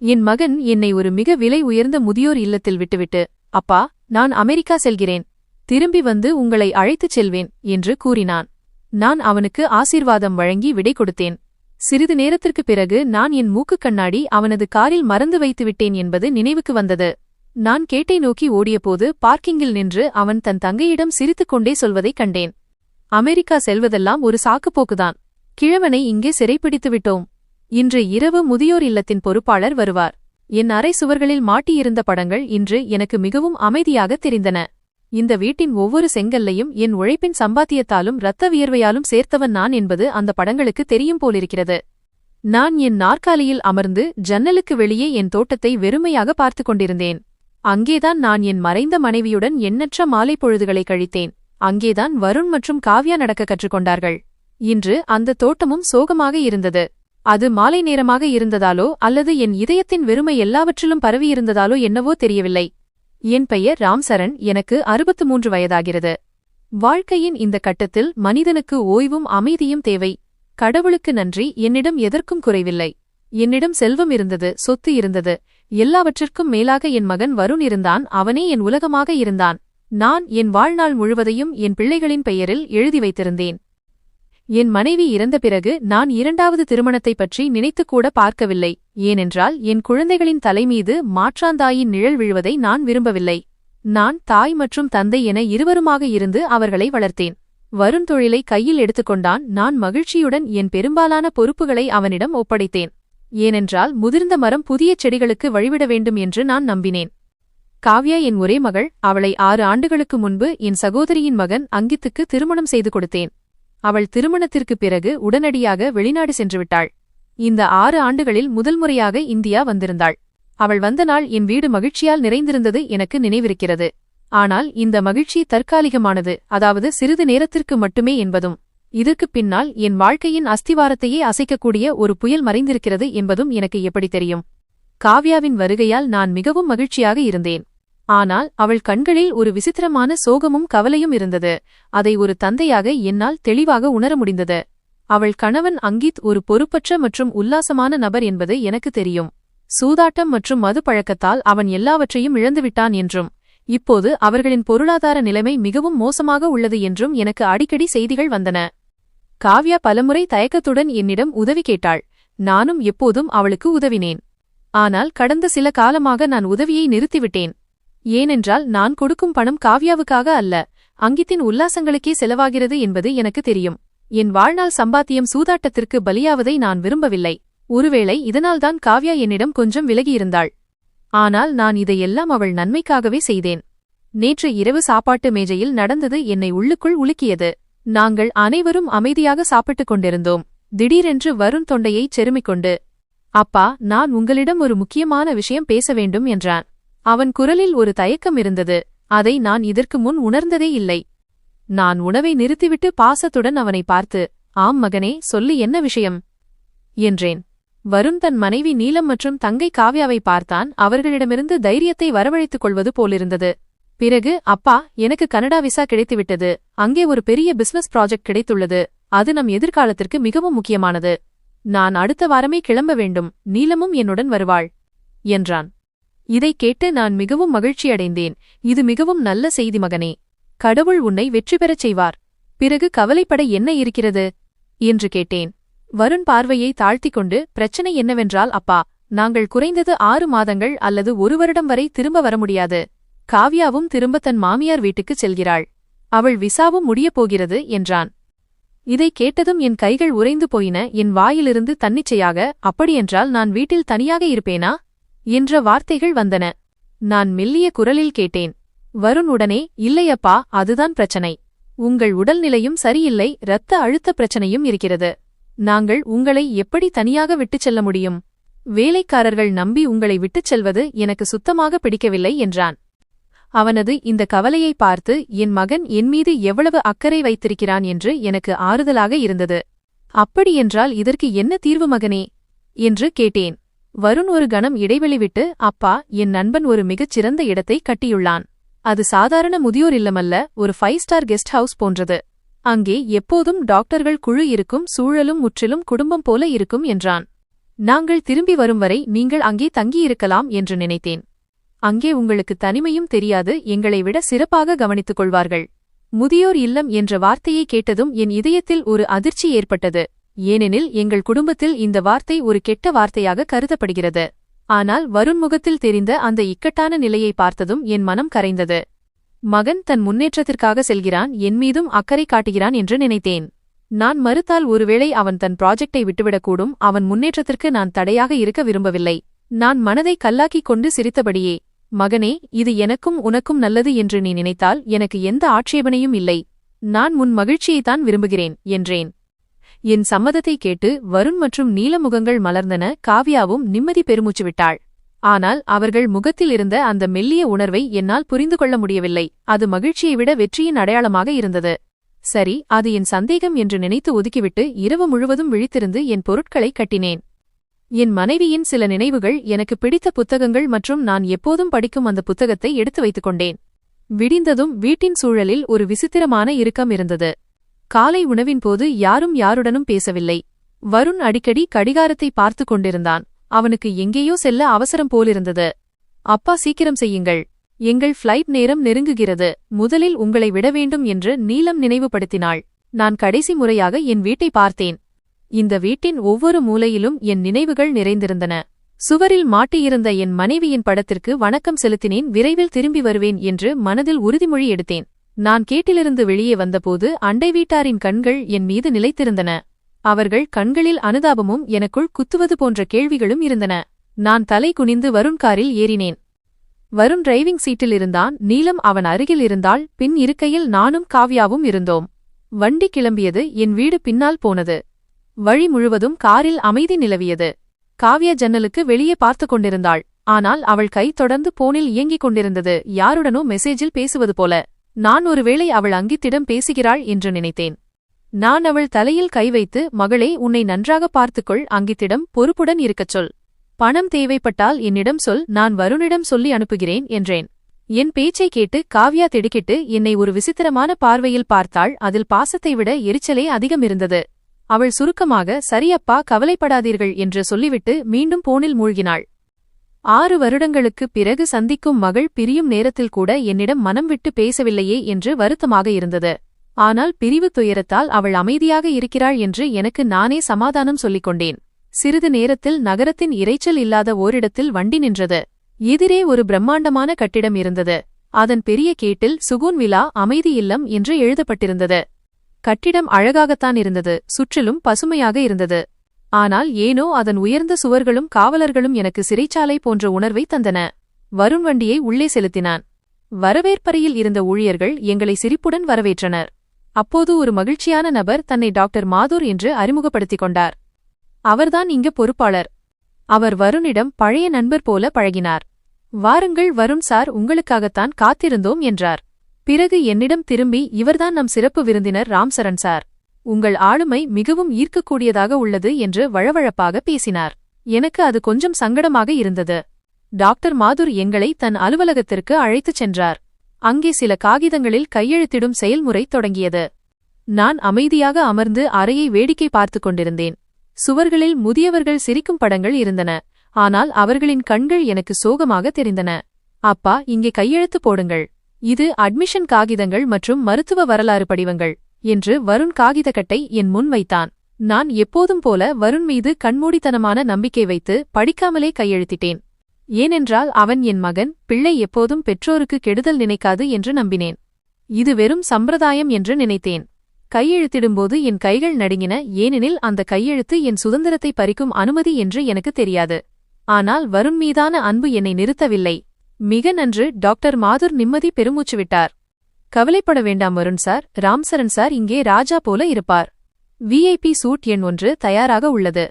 என் மகன் என்னை ஒரு மிக விலை உயர்ந்த முதியோர் இல்லத்தில் விட்டுவிட்டு, அப்பா, நான் அமெரிக்கா செல்கிறேன், திரும்பி வந்து உங்களை அழைத்துச் செல்வேன் என்று கூறினான். நான் அவனுக்கு ஆசீர்வாதம் வழங்கி விடை கொடுத்தேன். சிறிது நேரத்திற்குப் பிறகு நான் என் மூக்குக் கண்ணாடி அவனது காரில் மறந்து வைத்துவிட்டேன் என்பது நினைவுக்கு வந்தது. நான் கேட்டை நோக்கி ஓடியபோது பார்க்கிங்கில் நின்று அவன் தன் தங்கையிடம் சிரித்துக் கொண்டே சொல்வதைக் கண்டேன். அமெரிக்கா செல்வதெல்லாம் ஒரு சாக்குப்போக்குதான். கிழவனை இங்கே சிறைப்பிடித்து விட்டோம். இன்று இரவு முதியோர் இல்லத்தின் பொறுப்பாளர் வருவார். என் அறை சுவர்களில் மாட்டியிருந்த படங்கள் இன்று எனக்கு மிகவும் அமைதியாக தெரிந்தன. இந்த வீட்டின் ஒவ்வொரு செங்கல்லையும் என் உழைப்பின் சம்பாத்தியத்தாலும் இரத்த வியர்வையாலும் சேர்த்தவன் நான் என்பது அந்த படங்களுக்கு தெரியும் போலிருக்கிறது. நான் என் நாற்காலியில் அமர்ந்து ஜன்னலுக்கு வெளியே என் தோட்டத்தை வெறுமையாக பார்த்துக் கொண்டிருந்தேன். அங்கேதான் நான் என் மறைந்த மனைவியுடன் எண்ணற்ற மாலை பொழுதுகளை கழித்தேன். அங்கேதான் வருண் மற்றும் காவ்யா நடக்க கற்றுக்கொண்டார்கள். இன்று அந்த தோட்டமும் சோகமாக இருந்தது. அது மாலை நேரமாக இருந்ததாலோ அல்லது என் இதயத்தின் வெறுமை எல்லாவற்றிலும் பரவியிருந்ததாலோ என்னவோ தெரியவில்லை. என் பெயர் ராம்சரண். எனக்கு 63 வயதாகிறது. வாழ்க்கையின் இந்த கட்டத்தில் மனிதனுக்கு ஓய்வும் அமைதியும் தேவை. கடவுளுக்கு நன்றி, என்னிடம் எதற்கும் குறைவில்லை. என்னிடம் செல்வம் இருந்தது, சொத்து இருந்தது. எல்லாவற்றிற்கும் மேலாக என் மகன் வருண் இருந்தான். அவனே என் உலகமாக இருந்தான். நான் என் வாழ்நாள் முழுவதையும் என் பிள்ளைகளின் பெயரில் எழுதி வைத்திருந்தேன். என் மனைவி இறந்த பிறகு நான் 2வது திருமணத்தைப் பற்றி நினைத்துக்கூட பார்க்கவில்லை. ஏனென்றால் என் குழந்தைகளின் தலைமீது மாற்றாந்தாயின் நிழல் விழுவதை நான் விரும்பவில்லை. நான் தாய் மற்றும் தந்தை என இருவருமாக இருந்து அவர்களை வளர்த்தேன். வருண் தொழிலை கையில் எடுத்துக்கொண்டான். நான் மகிழ்ச்சியுடன் என் பெரும்பாலான பொறுப்புகளை அவனிடம் ஒப்படைத்தேன். ஏனென்றால் முதிர்ந்த மரம் புதிய செடிகளுக்கு வழிவிட வேண்டும் என்று நான் நம்பினேன். காவ்யா என் ஒரே மகள். அவளை 6 ஆண்டுகளுக்கு முன்பு என் சகோதரியின் மகன் அங்கித்துக்கு திருமணம் செய்து கொடுத்தேன். அவள் திருமணத்திற்குப் பிறகு உடனடியாக வெளிநாடு சென்றுவிட்டாள். இந்த 6 ஆண்டுகளில் முதல் முறையாக இந்தியா வந்திருந்தாள். அவள் வந்த நாள் என் வீடு மகிழ்ச்சியால் நிறைந்திருந்தது எனக்கு நினைவிருக்கிறது. ஆனால் இந்த மகிழ்ச்சி தற்காலிகமானது, அதாவது சிறிது நேரத்திற்கு மட்டுமே என்பதும், இதற்குப் பின்னால் என் வாழ்க்கையின் அஸ்திவாரத்தையே அசைக்கக்கூடிய ஒரு புயல் மறைந்திருக்கிறது என்பதும் எனக்கு எப்படி தெரியும்? காவ்யாவின் வருகையால் நான் மிகவும் மகிழ்ச்சியாக இருந்தேன். ஆனால் அவள் கண்களில் ஒரு விசித்திரமான சோகமும் கவலையும் இருந்தது. அதை ஒரு தந்தையாக என்னால் தெளிவாக உணர முடிந்தது. அவள் கணவன் அங்கித் ஒரு பொறுப்பற்ற மற்றும் உல்லாசமான நபர் என்பது எனக்கு தெரியும். சூதாட்டம் மற்றும் மது பழக்கத்தால் அவன் எல்லாவற்றையும் இழந்துவிட்டான் என்றும், இப்போது அவர்களின் பொருளாதார நிலைமை மிகவும் மோசமாக உள்ளது என்றும் எனக்கு அடிக்கடி செய்திகள் வந்தன. காவ்யா பலமுறை தயக்கத்துடன் என்னிடம் உதவி கேட்டாள். நானும் எப்போதும் அவளுக்கு உதவினேன். ஆனால் கடந்த சில காலமாக நான் உதவியை நிறுத்திவிட்டேன். ஏனென்றால் நான் கொடுக்கும் பணம் காவ்யாவுக்காக அல்ல, அங்கித்தின் உல்லாசங்களுக்கே செலவாகிறது என்பது எனக்கு தெரியும். என் வாழ்நாள் சம்பாத்தியம் சூதாட்டத்திற்கு பலியாவதை நான் விரும்பவில்லை. ஒருவேளை இதனால்தான் காவ்யா என்னிடம் கொஞ்சம் விலகியிருந்தாள். ஆனால் நான் இதையெல்லாம் அவள் நன்மைக்காகவே செய்தேன். நேற்று இரவு சாப்பாட்டு மேஜையில் நடந்தது என்னை உள்ளுக்குள் உலுக்கியது. நாங்கள் அனைவரும் அமைதியாக சாப்பிட்டுக் கொண்டிருந்தோம். திடீரென்று வருண் தொண்டையைச் செருமிக்கொண்டு, அப்பா, நான் உங்களிடம் ஒரு முக்கியமான விஷயம் பேச வேண்டும் என்றான். அவன் குரலில் ஒரு தயக்கம் இருந்தது. அதை நான் இதற்கு முன் உணர்ந்ததே இல்லை. நான் உணவை நிறுத்திவிட்டு பாசத்துடன் அவனை பார்த்து, ஆம் மகனே, சொல்லு, என்ன விஷயம் என்றேன். வருண் தன் மனைவி நீலம் மற்றும் தங்கை காவ்யாவை பார்த்தான். அவர்களிடமிருந்து தைரியத்தை வரவழைத்துக் கொள்வது போலிருந்தது. பிறகு, அப்பா, எனக்கு கனடா விசா கிடைத்துவிட்டது. அங்கே ஒரு பெரிய பிசினஸ் ப்ராஜெக்ட் கிடைத்துள்ளது. அது நம் எதிர்காலத்திற்கு மிகவும் முக்கியமானது. நான் அடுத்த வாரமே கிளம்ப வேண்டும். நீலமும் என்னுடன் வருவாள் என்றான். இதைக் கேட்டு நான் மிகவும் மகிழ்ச்சியடைந்தேன். இது மிகவும் நல்ல செய்தி மகனே. கடவுள் உன்னை வெற்றி பெறச் செய்வார். பிறகு கவலைப்பட என்ன இருக்கிறது என்று கேட்டேன். வருண் பார்வையை தாழ்த்திக் கொண்டு, பிரச்சனை என்னவென்றால் அப்பா, நாங்கள் குறைந்தது 6 மாதங்கள் அல்லது 1 வருடம் வரை திரும்ப வர முடியாது. காவ்யாவும் திரும்ப தன் மாமியார் வீட்டுக்குச் செல்கிறாள். அவள் விசாவும் முடியப் போகிறது என்றான். இதைக் கேட்டதும் என் கைகள் உறைந்து போயின. என் வாயிலிருந்து தன்னிச்சையாக, அப்படியென்றால் நான் வீட்டில் தனியாக இருப்பேனா என்ற வார்த்தைகள் வந்தன. நான் மெல்லிய குரலில் கேட்டேன். வருண் உடனே, இல்லையப்பா, அதுதான் பிரச்சனை. உங்கள் உடல்நிலையும் சரியில்லை, இரத்த அழுத்த பிரச்சனையும் இருக்கிறது. நாங்கள் உங்களை எப்படி தனியாக விட்டுச் செல்ல முடியும்? வேலைக்காரர்கள் நம்பி உங்களை விட்டுச் செல்வது எனக்கு சுத்தமாக பிடிக்கவில்லை என்றான். அவனது இந்த கவலையை பார்த்து என் மகன் என்மீது எவ்வளவு அக்கறை வைத்திருக்கிறான் என்று எனக்கு ஆறுதலாக இருந்தது. அப்படியென்றால் இதற்கு என்ன தீர்வு மகனே என்று கேட்டேன். வருண் ஒரு கணம் இடைவெளி விட்டு, அப்பா, என் நண்பன் ஒரு மிகச் சிறந்த இடத்தை கட்டியுள்ளான். அது சாதாரண முதியோர் இல்லமல்ல, ஒரு 5 ஸ்டார் கெஸ்ட் ஹவுஸ் போன்றது. அங்கே எப்போதும் டாக்டர்கள் குழு இருக்கும், சூழலும் முற்றிலும் குடும்பம் போல இருக்கும் என்றான். நாங்கள் திரும்பி வரும் வரை நீங்கள் அங்கே தங்கியிருக்கலாம் என்று நினைத்தேன். அங்கே உங்களுக்கு தனிமையும் தெரியாது, எங்களை விட சிறப்பாக கவனித்துக் கொள்வார்கள். முதியோர் இல்லம் என்ற வார்த்தையை கேட்டதும் என் இதயத்தில் ஒரு அதிர்ச்சி ஏற்பட்டது. ஏனெனில் எங்கள் குடும்பத்தில் இந்த வார்த்தை ஒரு கெட்ட வார்த்தையாக கருதப்படுகிறது. ஆனால் வருண் முகத்தில் தெரிந்த அந்த இக்கட்டான நிலையை பார்த்ததும் என் மனம் கரைந்தது. மகன் தன் முன்னேற்றத்திற்காக செல்கிறான், என் மீதும் அக்கறை காட்டுகிறான் என்று நினைத்தேன். நான் மறுத்தால் ஒருவேளை அவன் தன் ப்ராஜெக்டை விட்டுவிடக்கூடும். அவன் முன்னேற்றத்திற்கு நான் தடையாக இருக்க விரும்பவில்லை. நான் மனதை கல்லாக்கிக் கொண்டு சிரித்தபடியே, மகனே, இது எனக்கும் உனக்கும் நல்லது என்று நீ நினைத்தால் எனக்கு எந்த ஆட்சேபனையும் இல்லை. நான் உன் மகிழ்ச்சியைத்தான் விரும்புகிறேன் என்றேன். என் சம்மதத்தை கேட்டு வருண் மற்றும் நீலமுகங்கள் மலர்ந்தன. காவ்யாவும் நிம்மதி பெருமூச்சு விட்டாள். ஆனால் அவர்கள் முகத்தில் இருந்த அந்த மெல்லிய உணர்வை என்னால் புரிந்து கொள்ள முடியவில்லை. அது மகிழ்ச்சியை விட வெற்றியின் அடையாளமாக இருந்தது. சரி, அது என் சந்தேகம் என்று நினைத்து ஒதுக்கிவிட்டு இரவு முழுவதும் விழித்திருந்து என் பொருட்களை கட்டினேன். என் மனைவியின் சில நினைவுகள், எனக்கு பிடித்த புத்தகங்கள் மற்றும் நான் எப்போதும் படிக்கும் அந்த புத்தகத்தை எடுத்து வைத்துக் கொண்டேன். விடிந்ததும் வீட்டின் சூழலில் ஒரு விசித்திரமான இறுக்கம் இருந்தது. காலை உணவின் போது யாரும் யாருடனும் பேசவில்லை. வருண் அடிக்கடி கடிகாரத்தை பார்த்து கொண்டிருந்தான். அவனுக்கு எங்கேயோ செல்ல அவசரம் போலிருந்தது. அப்பா, சீக்கிரம் செய்யுங்கள், எங்கள் ஃப்ளைட் நேரம் நெருங்குகிறது. முதலில் உங்களை விட வேண்டும் என்று நீலம் நினைவுபடுத்தினாள். நான் கடைசி முறையாக என் வீட்டை பார்த்தேன். இந்த வீட்டின் ஒவ்வொரு மூலையிலும் என் நினைவுகள் நிறைந்திருந்தன. சுவரில் மாட்டியிருந்த என் மனைவியின் படத்திற்கு வணக்கம் செலுத்தினேன். விரைவில் திரும்பி வருவேன் என்று மனதில் உறுதிமொழி எடுத்தேன். நான் கேட்டிலிருந்து வெளியே வந்தபோது அண்டை வீட்டாரின் கண்கள் என் மீது நிலைத்திருந்தன. அவர்கள் கண்களில் அனுதாபமும் எனக்குள் குத்துவது போன்ற கேள்விகளும் இருந்தன. நான் தலை குனிந்து வருண் காரில் ஏறினேன். வருண் டிரைவிங் சீட்டில் இருந்தான். நீலம் அவன் அருகில் இருந்தாள். பின் இருக்கையில் நானும் காவ்யாவும் இருந்தோம். வண்டி கிளம்பியது. என் வீடு பின்னால் போனது. வழி முழுவதும் காரில் அமைதி நிலவியது. காவ்யா ஜன்னலுக்கு வெளியே பார்த்து கொண்டிருந்தாள். ஆனால் அவள் கை தொடர்ந்து போனில் இயங்கிக் கொண்டிருந்தது, யாருடனோ மெசேஜில் பேசுவது போல. நான் ஒருவேளை அவள் அங்கித்திடம் பேசுகிறாள் என்று நினைத்தேன். நான் அவள் தலையில் கை வைத்து, மகளே, உன்னை நன்றாக பார்த்துக்கொள், அங்கித்திடம் பொறுப்புடன் இருக்கச் சொல். பணம் தேவைப்பட்டால் என்னிடம் சொல், நான் வருணிடம் சொல்லி அனுப்புகிறேன் என்றேன். என் பேச்சை கேட்டு காவ்யா திடுக்கிட்டு என்னை ஒரு விசித்திரமான பார்வையில் பார்த்தாள். அதில் பாசத்தை விட எரிச்சலே அதிகமிருந்தது. அவள் சுருக்கமாக, சரியப்பா, கவலைப்படாதீர்கள் என்று சொல்லிவிட்டு மீண்டும் போனில் மூழ்கினாள். 6 வருடங்களுக்குப் பிறகு சந்திக்கும் மகள் பிரியும் நேரத்தில் கூட என்னிடம் மனம் விட்டு பேசவில்லையே என்று வருத்தமாக இருந்தது. ஆனால் பிரிவு துயரத்தால் அவள் அமைதியாக இருக்கிறாள் என்று எனக்கு நானே சமாதானம் சொல்லிக் கொண்டேன். சிறிது நேரத்தில் நகரத்தின் இரைச்சல் இல்லாத ஓரிடத்தில் வண்டி நின்றது. எதிரே ஒரு பிரம்மாண்டமான கட்டிடம் இருந்தது. அதன் பெரிய கேட்டில் சுகூன் விலா, அமைதி இல்லம் என்று எழுதப்பட்டிருந்தது. கட்டிடம் அழகாகத்தான் இருந்தது, சுற்றிலும் பசுமையாக இருந்தது. ஆனால் ஏனோ அதன் உயர்ந்த சுவர்களும் காவலர்களும் எனக்கு சிறைச்சாலை போன்ற உணர்வை தந்தன. வருண் வண்டியை உள்ளே செலுத்தினான். வரவேற்பறையில் இருந்த ஊழியர்கள் எங்களை சிரிப்புடன் வரவேற்றனர். அப்போது ஒரு மகிழ்ச்சியான நபர் தன்னை டாக்டர் மாதூர் என்று அறிமுகப்படுத்திக் கொண்டார். அவர்தான் இங்க பொறுப்பாளர். அவர் வருணிடம் பழைய நண்பர் போல பழகினார். வாருங்கள் வருண் சார், உங்களுக்காகத்தான் காத்திருந்தோம் என்றார். பிறகு என்னிடம் திரும்பி, இவர்தான் நம் சிறப்பு விருந்தினர் ராம்சரண் சார். உங்கள் ஆளுமை மிகவும் ஈர்க்கக்கூடியதாக உள்ளது என்று வழவழப்பாக பேசினார். எனக்கு அது கொஞ்சம் சங்கடமாக இருந்தது. டாக்டர் மாதுர் எங்களை தன் அலுவலகத்திற்கு அழைத்துச் சென்றார். அங்கே சில காகிதங்களில் கையெழுத்திடும் செயல்முறை தொடங்கியது. நான் அமைதியாக அமர்ந்து அறையை வேடிக்கை பார்த்துக் கொண்டிருந்தேன். சுவர்களில் முதியவர்கள் சிரிக்கும் படங்கள் இருந்தன. ஆனால் அவர்களின் கண்கள் எனக்கு சோகமாக தெரிந்தன. அப்பா, இங்கே கையெழுத்து போடுங்கள். இது அட்மிஷன் காகிதங்கள் மற்றும் மருத்துவ வரலாறு படிவங்கள் என்று வருண் காகிதக்கட்டை என் முன் வைத்தான். நான் எப்போதும் போல வருண் மீது கண்மூடித்தனமான நம்பிக்கை வைத்து படிக்காமலே கையெழுத்திட்டேன். ஏனென்றால் அவன் என் மகன், பிள்ளை எப்போதும் பெற்றோருக்கு கெடுதல் நினைக்காது என்று நம்பினேன். இது வெறும் சம்பிரதாயம் என்று நினைத்தேன். கையெழுத்திடும்போது என் கைகள் நடுங்கின, ஏனெனில் அந்த கையெழுத்து என் சுதந்திரத்தை பறிக்கும் அனுமதி என்று எனக்கு தெரியாது. ஆனால் வருண் மீதான அன்பு என்னை நிறுத்தவில்லை. மிக நன்று, டாக்டர் மாதுர் நிம்மதி பெருமூச்சு விட்டார். கவலைப்பட வேண்டாம் வருண் சார், ராம்சரண் சார் இங்கே ராஜா போல இருப்பார். விஐபி சூட் எண் 1 தயாராக உள்ளது.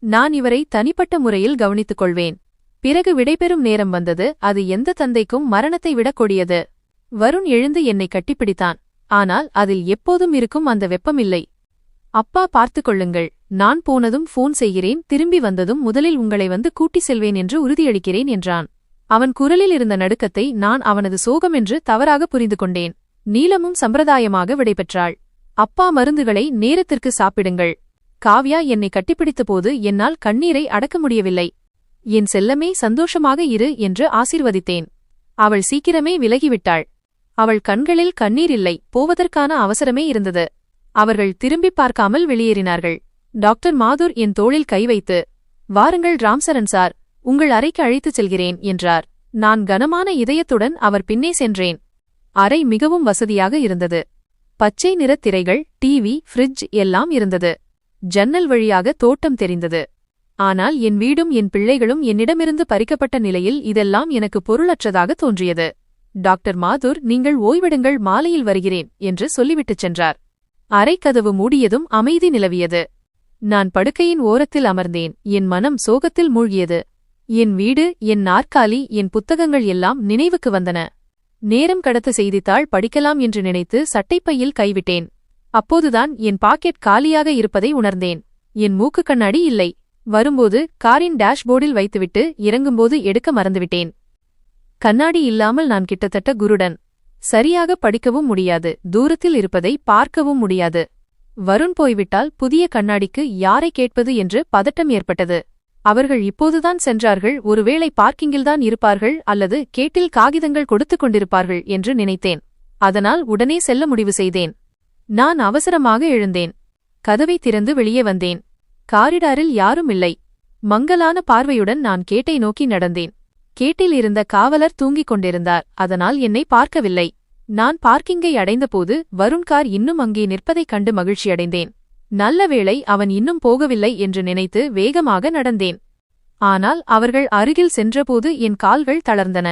நான் இவரை தனிப்பட்ட முறையில் கவனித்துக் கொள்வேன். பிறகு விடைபெறும் நேரம் வந்தது. அது எந்த தந்தைக்கும் மரணத்தை விட கொடியது. வருண் எழுந்து என்னை கட்டிப்பிடித்தான். ஆனால் அதில் எப்போதும் இருக்கும் அந்த வெப்பமில்லை. அப்பா, பார்த்துக் கொள்ளுங்கள். நான் போனதும் ஃபோன் செய்கிறேன். திரும்பி வந்ததும் முதலில் உங்களை வந்து கூட்டி செல்வேன் என்று உறுதியளிக்கிறேன் என்றான். அவன் குரலில் இருந்த நடுக்கத்தை நான் அவனது சோகம் என்று தவறாக புரிந்து கொண்டேன். நீலமும் சம்பிரதாயமாக விடைபெற்றாள். அப்பா, மருந்துகளை நேரத்திற்கு சாப்பிடுங்கள். காவ்யா என்னை கட்டிப்பிடித்தபோது என்னால் கண்ணீரை அடக்க முடியவில்லை. என் செல்லமே சந்தோஷமாக இரு என்று ஆசீர்வதித்தேன். அவள் சீக்கிரமே விலகிவிட்டாள். அவள் கண்களில் கண்ணீர் இல்லை, போவதற்கான அவசரமே இருந்தது. அவர்கள் திரும்பிப் பார்க்காமல் வெளியேறினார்கள். டாக்டர் மாதுர் என் தோளில் கை வைத்து, வாருங்கள் ராம்சரண் சார், உங்கள் அறைக்கு அழைத்துச் செல்கிறேன் என்றார். நான் கனமான இதயத்துடன் அவர் பின்னே சென்றேன். அறை மிகவும் வசதியாக இருந்தது. பச்சை நிறத் திரைகள், டிவி, ஃப்ரிட்ஜ் எல்லாம் இருந்தது. ஜன்னல் வழியாக தோட்டம் தெரிந்தது. ஆனால் என் வீடும் என் பிள்ளைகளும் என்னிடமிருந்து பறிக்கப்பட்ட நிலையில் இதெல்லாம் எனக்கு பொருளற்றதாக தோன்றியது. டாக்டர் மாதுர், நீங்கள் ஓய்வெடுங்கள், மாலையில் வருகிறேன் என்று சொல்லிவிட்டுச் சென்றார். அறைக்கதவு மூடியதும் அமைதி நிலவியது. நான் படுக்கையின் ஓரத்தில் அமர்ந்தேன். என் மனம் சோகத்தில் மூழ்கியது. என் வீடு, என் நாற்காலி, என் புத்தகங்கள் எல்லாம் நினைவுக்கு வந்தன. நேரம் கடத்த செய்தித்தாள் படிக்கலாம் என்று நினைத்து சட்டைப்பையில் கைவிட்டேன். அப்போதுதான் என் பாக்கெட் காலியாக இருப்பதை உணர்ந்தேன். என் மூக்கு கண்ணாடி இல்லை. வரும்போது காரின் டேஷ்போர்டில் வைத்துவிட்டு இறங்கும்போது எடுக்க மறந்துவிட்டேன். கண்ணாடி இல்லாமல் நான் கிட்டத்தட்ட குருடன். சரியாக படிக்கவும் முடியாது, தூரத்தில் இருப்பதை பார்க்கவும் முடியாது. வருண் போய்விட்டால் புதிய கண்ணாடிக்கு யாரை கேட்பது என்று பதட்டம் ஏற்பட்டது. அவர்கள் இப்போதுதான் சென்றார்கள், ஒருவேளை பார்க்கிங்கில்தான் இருப்பார்கள் அல்லது கேட்டில் காகிதங்கள் கொடுத்துக் கொண்டிருப்பார்கள் என்று நினைத்தேன். அதனால் உடனே செல்ல முடிவு செய்தேன். நான் அவசரமாக எழுந்தேன். கதவை திறந்து வெளியே வந்தேன். காரிடாரில் யாரும் இல்லை. மங்கலான பார்வையுடன் நான் கேட்டை நோக்கி நடந்தேன். கேட்டில் இருந்த காவலர் தூங்கிக் கொண்டிருந்தார், அதனால் என்னை பார்க்கவில்லை. நான் பார்க்கிங்கை அடைந்தபோது வருண் கார் இன்னும் அங்கே நிற்பதைக் கண்டு மகிழ்ச்சியடைந்தேன். நல்லவேளை அவன் இன்னும் போகவில்லை என்று நினைத்து வேகமாக நடந்தேன். ஆனால் அவர்கள் அருகில் சென்றபோது என் கால்கள் தளர்ந்தன.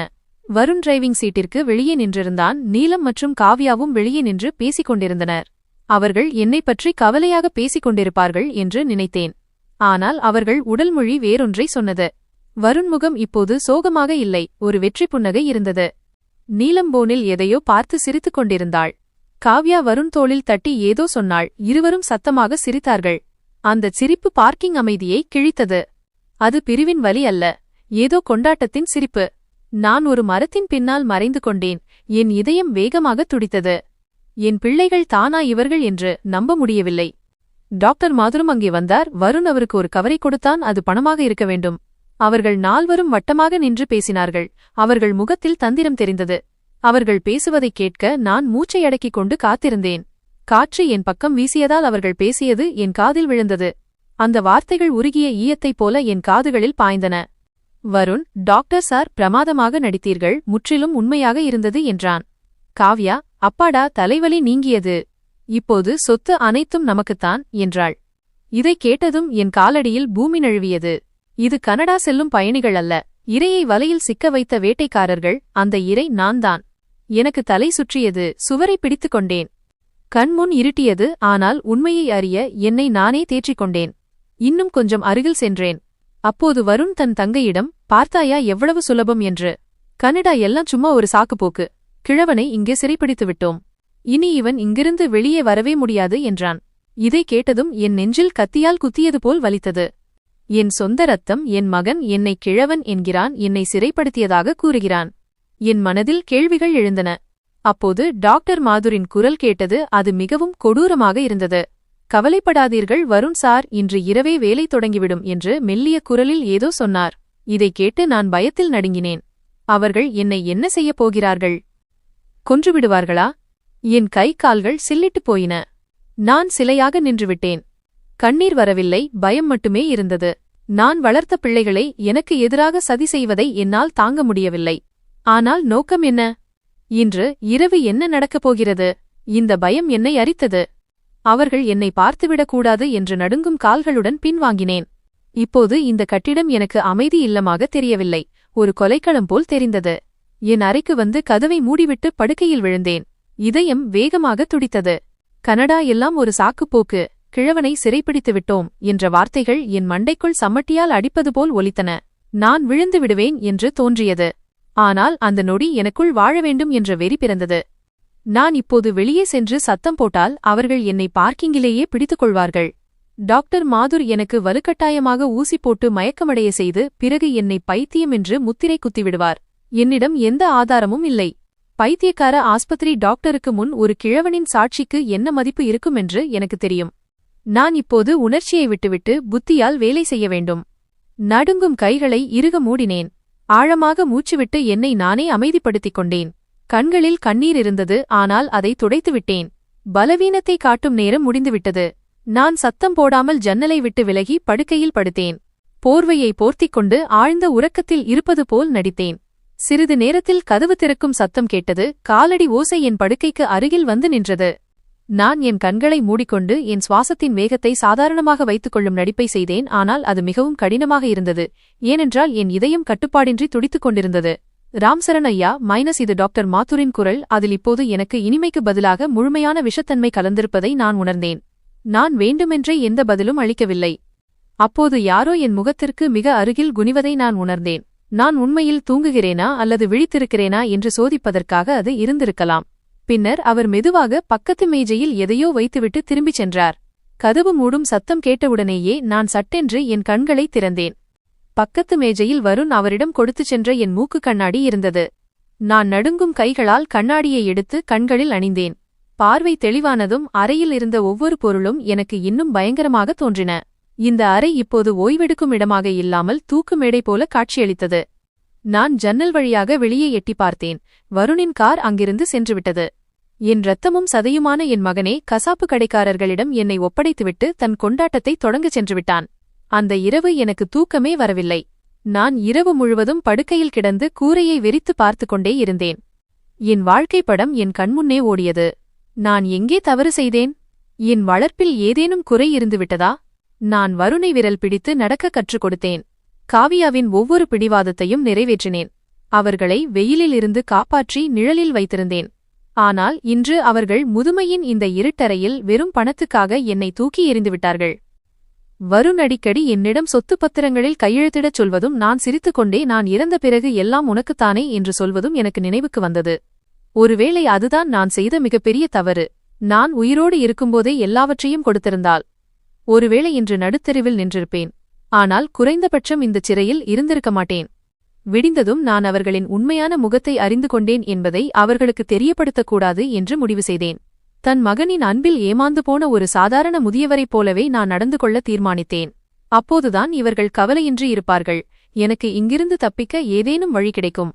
வருண் டிரைவிங் சீட்டிற்கு வெளியே நின்றிருந்தான். நீலம் மற்றும் காவ்யாவும் வெளியே நின்று பேசிக் கொண்டிருந்தனர். அவர்கள் என்னைப் பற்றி கவலையாக பேசிக் கொண்டிருப்பார்கள் என்று நினைத்தேன். ஆனால் அவர்கள் உடல்மொழி வேறொன்றை சொன்னது. வருண் முகம் இப்போது சோகமாக இல்லை, ஒரு வெற்றி புன்னகை இருந்தது. நீலம் போனில் எதையோ பார்த்து சிரித்துக் கொண்டிருந்தாள். காவ்யா வருண் தோளில் தட்டி ஏதோ சொன்னாள். இருவரும் சத்தமாக சிரித்தார்கள். அந்தச் சிரிப்பு பார்க்கிங் அமைதியை கிழித்தது. அது பிரிவின் வலி அல்ல, ஏதோ கொண்டாட்டத்தின் சிரிப்பு. நான் ஒரு மரத்தின் பின்னால் மறைந்து கொண்டேன். என் இதயம் வேகமாக துடித்தது. என் பிள்ளைகள் தானா இவர்கள் என்று நம்ப முடியவில்லை. டாக்டர் மாதுரும் அங்கே வந்தார். வருண் அவருக்கு ஒரு கவரை கொடுத்தான். அது பணமாக இருக்க வேண்டும். அவர்கள் நால்வரும் வட்டமாக நின்று பேசினார்கள். அவர்கள் முகத்தில் தந்திரம் தெரிந்தது. அவர்கள் பேசுவதைக் கேட்க நான் மூச்சை அடக்கிக் கொண்டு காத்திருந்தேன். காற்று என் பக்கம் வீசியதால் அவர்கள் பேசியது என் காதில் விழுந்தது. அந்த வார்த்தைகள் உருகிய ஈயத்தைப் போல என் காதுகளில் பாய்ந்தன. வருண், டாக்டர் சார், பிரமாதமாக நடித்தீர்கள், முற்றிலும் உண்மையாக இருந்தது என்றான். காவ்யா, அப்பாடா, தலைவலி நீங்கியது. இப்போது சொத்து அனைத்தும் நமக்குத்தான் என்றாள். இதைக் கேட்டதும் என் காலடியில் பூமி நழுவியது. இது கனடா செல்லும் பயணிகள் அல்ல, இரையை வலையில் சிக்க வைத்த வேட்டைக்காரர்கள். அந்த இரை நான்தான். எனக்கு தலை சுற்றியது. சுவரை பிடித்துக் கொண்டேன். கண்முன் இருட்டியது. ஆனால் உண்மையை அறிய என்னை நானே தேற்றிக்கொண்டேன். இன்னும் கொஞ்சம் அருகில் சென்றேன். அப்போது வருண் தன் தங்கையிடம், பார்த்தாயா எவ்வளவு சுலபம் என்று. கனடா எல்லாம் சும்மா ஒரு சாக்குப்போக்கு. கிழவனை இங்கே சிறைப்பிடித்து விட்டோம். இனி இவன் இங்கிருந்து வெளியே வரவே முடியாது என்றான். இதை கேட்டதும் என் நெஞ்சில் கத்தியால் குத்தியது போல் வலித்தது. என் சொந்த ரத்தம், என் மகன் என்னை கிழவன் என்கிறான், என்னை சிறைப்படுத்தியதாக கூறுகிறான். என் மனதில் கேள்விகள் எழுந்தன. அப்போது டாக்டர் மாதுரின் குரல் கேட்டது. அது மிகவும் கொடூரமாக இருந்தது. கவலைப்படாதீர்கள் வருண் சார், இன்று இரவே வேலை தொடங்கிவிடும் என்று மெல்லிய குரலில் ஏதோ சொன்னார். இதைக் கேட்டு நான் பயத்தில் நடுங்கினேன். அவர்கள் என்னை என்ன செய்யப் போகிறார்கள்? கொன்றுவிடுவார்களா? என் கை கால்கள் சில்லிட்டுப் போயின. நான் சிலையாக நின்றுவிட்டேன். கண்ணீர் வரவில்லை, பயம் மட்டுமே இருந்தது. நான் வளர்த்த பிள்ளைகளை எனக்கு எதிராக சதி செய்வதை என்னால் தாங்க முடியவில்லை. ஆனால் நோக்கம் என்ன? இன்று இரவு என்ன நடக்கப் போகிறது? இந்த பயம் என்னை அரித்தது. அவர்கள் என்னை பார்த்துவிடக்கூடாது என்று நடுங்கும் கால்களுடன் பின்வாங்கினேன். இப்போது இந்த கட்டிடம் எனக்கு அமைதி இல்லமாக தெரியவில்லை, ஒரு கொலைக்களம் போல் தெரிந்தது. என் அறைக்கு வந்து கதவை மூடிவிட்டு படுக்கையில் விழுந்தேன். இதயம் வேகமாக துடித்தது. கனடா எல்லாம் ஒரு சாக்குப்போக்கு, கிழவனை சிறைப்பிடித்து விட்டோம் என்ற வார்த்தைகள் என் மண்டைக்குள் சம்மட்டியால் அடிப்பது போல் ஒலித்தன. நான் விழுந்து விடுவேன் என்று தோன்றியது. ஆனால் அந்த நொடி எனக்குள் வாழ வேண்டும் என்ற வெறி பிறந்தது. நான் இப்போது வெளியே சென்று சத்தம் போட்டால் அவர்கள் என்னை பார்க்கிங்கிலேயே பிடித்துக் கொள்வார்கள். டாக்டர் மாதுர் எனக்கு வலுக்கட்டாயமாக ஊசி போட்டு மயக்கமடைய செய்து பிறகு என்னை பைத்தியம் என்று முத்திரை குத்திவிடுவார். என்னிடம் எந்த ஆதாரமும் இல்லை. பைத்தியக்கார ஆஸ்பத்திரி டாக்டருக்கு முன் ஒரு கிழவனின் சாட்சிக்கு என்ன மதிப்பு இருக்குமென்று எனக்கு தெரியும். நான் இப்போது உணர்ச்சியை விட்டுவிட்டு புத்தியால் வேலை செய்ய வேண்டும். நடுங்கும் கைகளை இறுக மூடினேன். ஆழமாக மூச்சுவிட்டு என்னை நானே அமைதிப்படுத்திக் கொண்டேன். கண்களில் கண்ணீர் இருந்தது, ஆனால் அதை துடைத்துவிட்டேன். பலவீனத்தை காட்டும் நேரம் முடிந்துவிட்டது. நான் சத்தம் போடாமல் ஜன்னலை விட்டு விலகி படுக்கையில் படுத்தேன். போர்வையை போர்த்திக் கொண்டு ஆழ்ந்த உறக்கத்தில் இருப்பது போல் நடித்தேன். சிறிது நேரத்தில் கதவு திறக்கும் சத்தம் கேட்டது. காலடி ஓசை என் படுக்கைக்கு அருகில் வந்து நின்றது. நான் என் கண்களை மூடிக்கொண்டு என் சுவாசத்தின் வேகத்தை சாதாரணமாக வைத்துக் கொள்ளும் நடிப்பை செய்தேன். ஆனால் அது மிகவும் கடினமாக இருந்தது. ஏனென்றால் என் இதயம் கட்டுப்பாடின்றி துடித்துக் கொண்டிருந்தது. ராம்சரண் ஐயா மைனஸ் இது டாக்டர் மாத்தூரின் குரல். அதில் இப்போது எனக்கு இனிமைக்கு பதிலாக முழுமையான விஷத்தன்மை கலந்திருப்பதை நான் உணர்ந்தேன். நான் வேண்டுமென்றே எந்த பதிலும் அளிக்கவில்லை. அப்போது யாரோ என் முகத்திற்கு மிக அருகில் குனிவதை நான் உணர்ந்தேன். நான் உண்மையில் தூங்குகிறேனா அல்லது விழித்திருக்கிறேனா என்று சோதிப்பதற்காக அது இருந்திருக்கலாம். பின்னர் அவர் மெதுவாக பக்கத்து மேஜையில் எதையோ வைத்துவிட்டு திரும்பிச் சென்றார். கதவு மூடும் சத்தம் கேட்டவுடனேயே நான் சட்டென்று என் கண்களை திறந்தேன். பக்கத்து மேஜையில் வருண் அவரிடம் கொடுத்துச் சென்ற என் மூக்கு கண்ணாடி இருந்தது. நான் நடுங்கும் கைகளால் கண்ணாடியை எடுத்து கண்களில் அணிந்தேன். பார்வை தெளிவானதும் அறையில் இருந்த ஒவ்வொரு பொருளும் எனக்கு இன்னும் பயங்கரமாக தோன்றின. இந்த அறை இப்போது ஓய்வெடுக்கும் இடமாக இல்லாமல் தூக்கு மேடை போல காட்சியளித்தது. நான் ஜன்னல் வழியாக வெளியே எட்டி பார்த்தேன். வருணின் கார் அங்கிருந்து சென்றுவிட்டது. என் இரத்தமும் சதையுமான என் மகனே கசாப்பு கடைக்காரர்களிடம் என்னை ஒப்படைத்துவிட்டு தன் கொண்டாட்டத்தை தொடங்கச் சென்றுவிட்டான். அந்த இரவு எனக்கு தூக்கமே வரவில்லை. நான் இரவு முழுவதும் படுக்கையில் கிடந்து கூரையை வெறித்து பார்த்து கொண்டே இருந்தேன். என் வாழ்க்கை படம் என் கண்முன்னே ஓடியது. நான் எங்கே தவறு செய்தேன்? என் வளர்ப்பில் ஏதேனும் குறை இருந்துவிட்டதா? நான் வருணை விரல் பிடித்து நடக்க கற்றுக் கொடுத்தேன். காவியாவின் ஒவ்வொரு பிடிவாதத்தையும் நிறைவேற்றினேன். அவர்களை வெயிலில் இருந்து காப்பாற்றி நிழலில் வைத்திருந்தேன். ஆனால் இன்று அவர்கள் முதுமையின் இந்த இருட்டறையில் வெறும் பணத்துக்காக என்னை தூக்கி எறிந்துவிட்டார்கள். வருண் அடிக்கடி என்னிடம் சொத்து பத்திரங்களில் கையெழுத்திடச் சொல்வதும் நான் சிரித்துக்கொண்டே நான் இறந்த பிறகு எல்லாம் உனக்குத்தானே என்று சொல்வதும் எனக்கு நினைவுக்கு வந்தது. ஒருவேளை அதுதான் நான் செய்த மிகப்பெரிய தவறு. நான் உயிரோடு இருக்கும்போதே எல்லாவற்றையும் கொடுத்திருந்தால் ஒருவேளை இன்று நடுத்தெருவில் நின்றிருப்பேன். ஆனால் குறைந்தபட்சம் இந்தச் சிறையில் இருந்திருக்க மாட்டேன். விடிந்ததும் நான் அவர்களின் உண்மையான முகத்தை அறிந்து கொண்டேன் என்பதை அவர்களுக்கு தெரியப்படுத்தக்கூடாது என்று முடிவு செய்தேன். தன் மகனின் அன்பில் ஏமாந்து போன ஒரு சாதாரண முதியவரைப் போலவே நான் நடந்து கொள்ள தீர்மானித்தேன். அப்போதுதான் இவர்கள் கவலையின்றி இருப்பார்கள். எனக்கு இங்கிருந்து தப்பிக்க ஏதேனும் வழி கிடைக்கும்.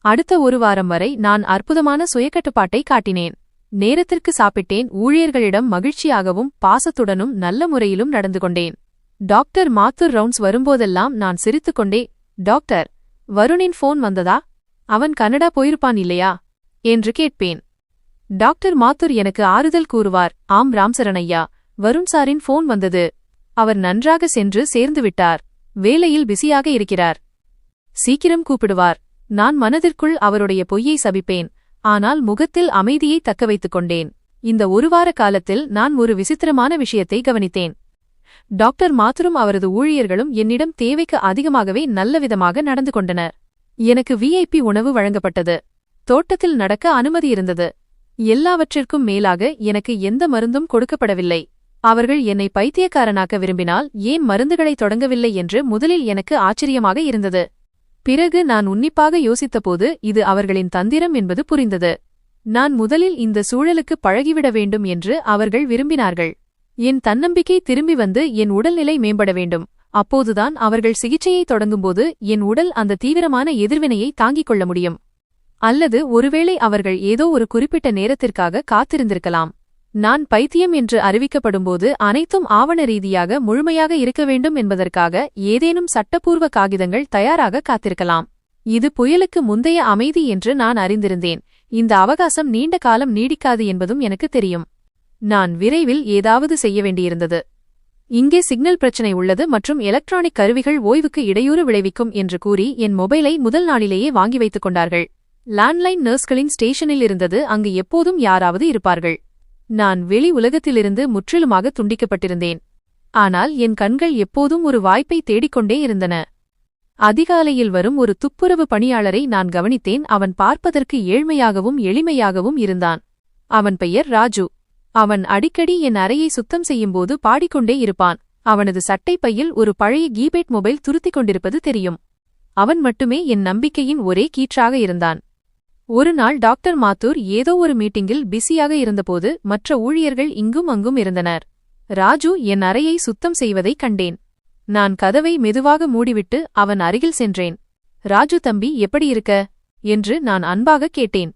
அடுத்த ஒரு வாரம் வரை நான் அற்புதமான சுயக்கட்டுப்பாட்டை காட்டினேன். நேரத்திற்கு சாப்பிட்டேன். ஊழியர்களிடம் மகிழ்ச்சியாகவும் பாசத்துடனும் நல்ல முறையிலும் நடந்து கொண்டேன். டாக்டர் மாத்தூர் ரவுண்ட்ஸ் வரும்போதெல்லாம் நான் சிரித்துக்கொண்டே, டாக்டர், வருணின் ஃபோன் வந்ததா? அவன் கனடா போயிருப்பான் இல்லையா என்று கேட்பேன். டாக்டர் மாத்தூர் எனக்கு ஆறுதல் கூறுவார். ஆம் ராம்சரண் ஐயா, வருண் சாரின் ஃபோன் வந்தது. அவர் நன்றாக சென்று சேர்ந்துவிட்டார். வேலையில் பிஸியாக இருக்கிறார். சீக்கிரம் கூப்பிடுவார். நான் மனதிற்குள் அவருடைய பொய்யை சபிப்பேன். ஆனால் முகத்தில் அமைதியை தக்கவைத்துக் கொண்டேன். இந்த ஒரு வார காலத்தில் நான் ஒரு விசித்திரமான விஷயத்தை கவனித்தேன். டாக்டர் மாத்தூரும் அவரது ஊழியர்களும் என்னிடம் தேவைக்கு அதிகமாகவே நல்லவிதமாக நடந்து கொண்டனர். எனக்கு விஐபி உணவு வழங்கப்பட்டது. தோட்டத்தில் நடக்க அனுமதி இருந்தது. எல்லாவற்றிற்கும் மேலாக எனக்கு எந்த மருந்தும் கொடுக்கப்படவில்லை. அவர்கள் என்னை பைத்தியக்காரனாக்க விரும்பினால் ஏன் மருந்துகளை தொடங்கவில்லை என்று முதலில் எனக்கு ஆச்சரியமாக இருந்தது. பிறகு நான் உன்னிப்பாக யோசித்தபோது இது அவர்களின் தந்திரம் என்பது புரிந்தது. நான் முதலில் இந்த சூழலுக்கு பழகிவிட வேண்டும் என்று அவர்கள் விரும்பினார்கள். என் தன்னம்பிக்கை திரும்பி வந்து என் உடல்நிலை மேம்பட வேண்டும். அப்போதுதான் அவர்கள் சிகிச்சையை தொடங்கும்போது என் உடல் அந்த தீவிரமான எதிர்வினையை தாங்கிக் கொள்ள முடியும். அல்லது ஒருவேளை அவர்கள் ஏதோ ஒரு குறிப்பிட்ட நேரத்திற்காக காத்திருந்திருக்கலாம். நான் பைத்தியம் என்று அறிவிக்கப்படும்போது அனைத்தும் ஆவண ரீதியாக முழுமையாக இருக்க வேண்டும் என்பதற்காக ஏதேனும் சட்டப்பூர்வ காகிதங்கள் தயாராக காத்திருக்கலாம். இது புயலுக்கு முந்தைய அமைதி என்று நான் அறிந்திருந்தேன். இந்த அவகாசம் நீண்ட காலம் நீடிக்காது என்பதும் எனக்கு தெரியும். நான் விரைவில் ஏதாவது செய்ய வேண்டியிருந்தது. இங்கே சிக்னல் பிரச்சினை உள்ளது மற்றும் எலக்ட்ரானிக் கருவிகள் ஓய்வுக்கு இடையூறு விளைவிக்கும் என்று கூறி என் மொபைலை முதல் நாளிலேயே வாங்கி வைத்துக் கொண்டார்கள். லேண்ட்லைன் நர்ஸ்களின் ஸ்டேஷனில் இருந்தது. அங்கு எப்போதும் யாராவது இருப்பார்கள். நான் வெளி உலகத்திலிருந்து முற்றிலுமாக துண்டிக்கப்பட்டிருந்தேன். ஆனால் என் கண்கள் எப்போதும் ஒரு வாய்ப்பை தேடிக்கொண்டே இருந்தன. அதிகாலையில் வரும் ஒரு துப்புரவு பணியாளரை நான் கவனித்தேன். அவன் பார்ப்பதற்கு ஏழ்மையாகவும் எளிமையாகவும் இருந்தான். அவன் பெயர் ராஜு. அவன் அடிக்கடி என் அறையை சுத்தம் செய்யும்போது பாடிக்கொண்டே இருப்பான். அவனது சட்டை பையில் ஒரு பழைய கீபேட் மொபைல் துருத்திக் கொண்டிருப்பது தெரியும். அவன் மட்டுமே என் நம்பிக்கையின் ஒரே கீற்றாக இருந்தான். ஒரு நாள் டாக்டர் மாத்தூர் ஏதோ ஒரு மீட்டிங்கில் பிஸியாக இருந்தபோது மற்ற ஊழியர்கள் இங்கும் அங்கும் இருந்தனர். ராஜு என் அறையை சுத்தம் செய்வதைக் கண்டேன். நான் கதவை மெதுவாக மூடிவிட்டு அவன் அருகில் சென்றேன். ராஜு தம்பி எப்படி இருக்க என்று நான் அன்பாகக் கேட்டேன்.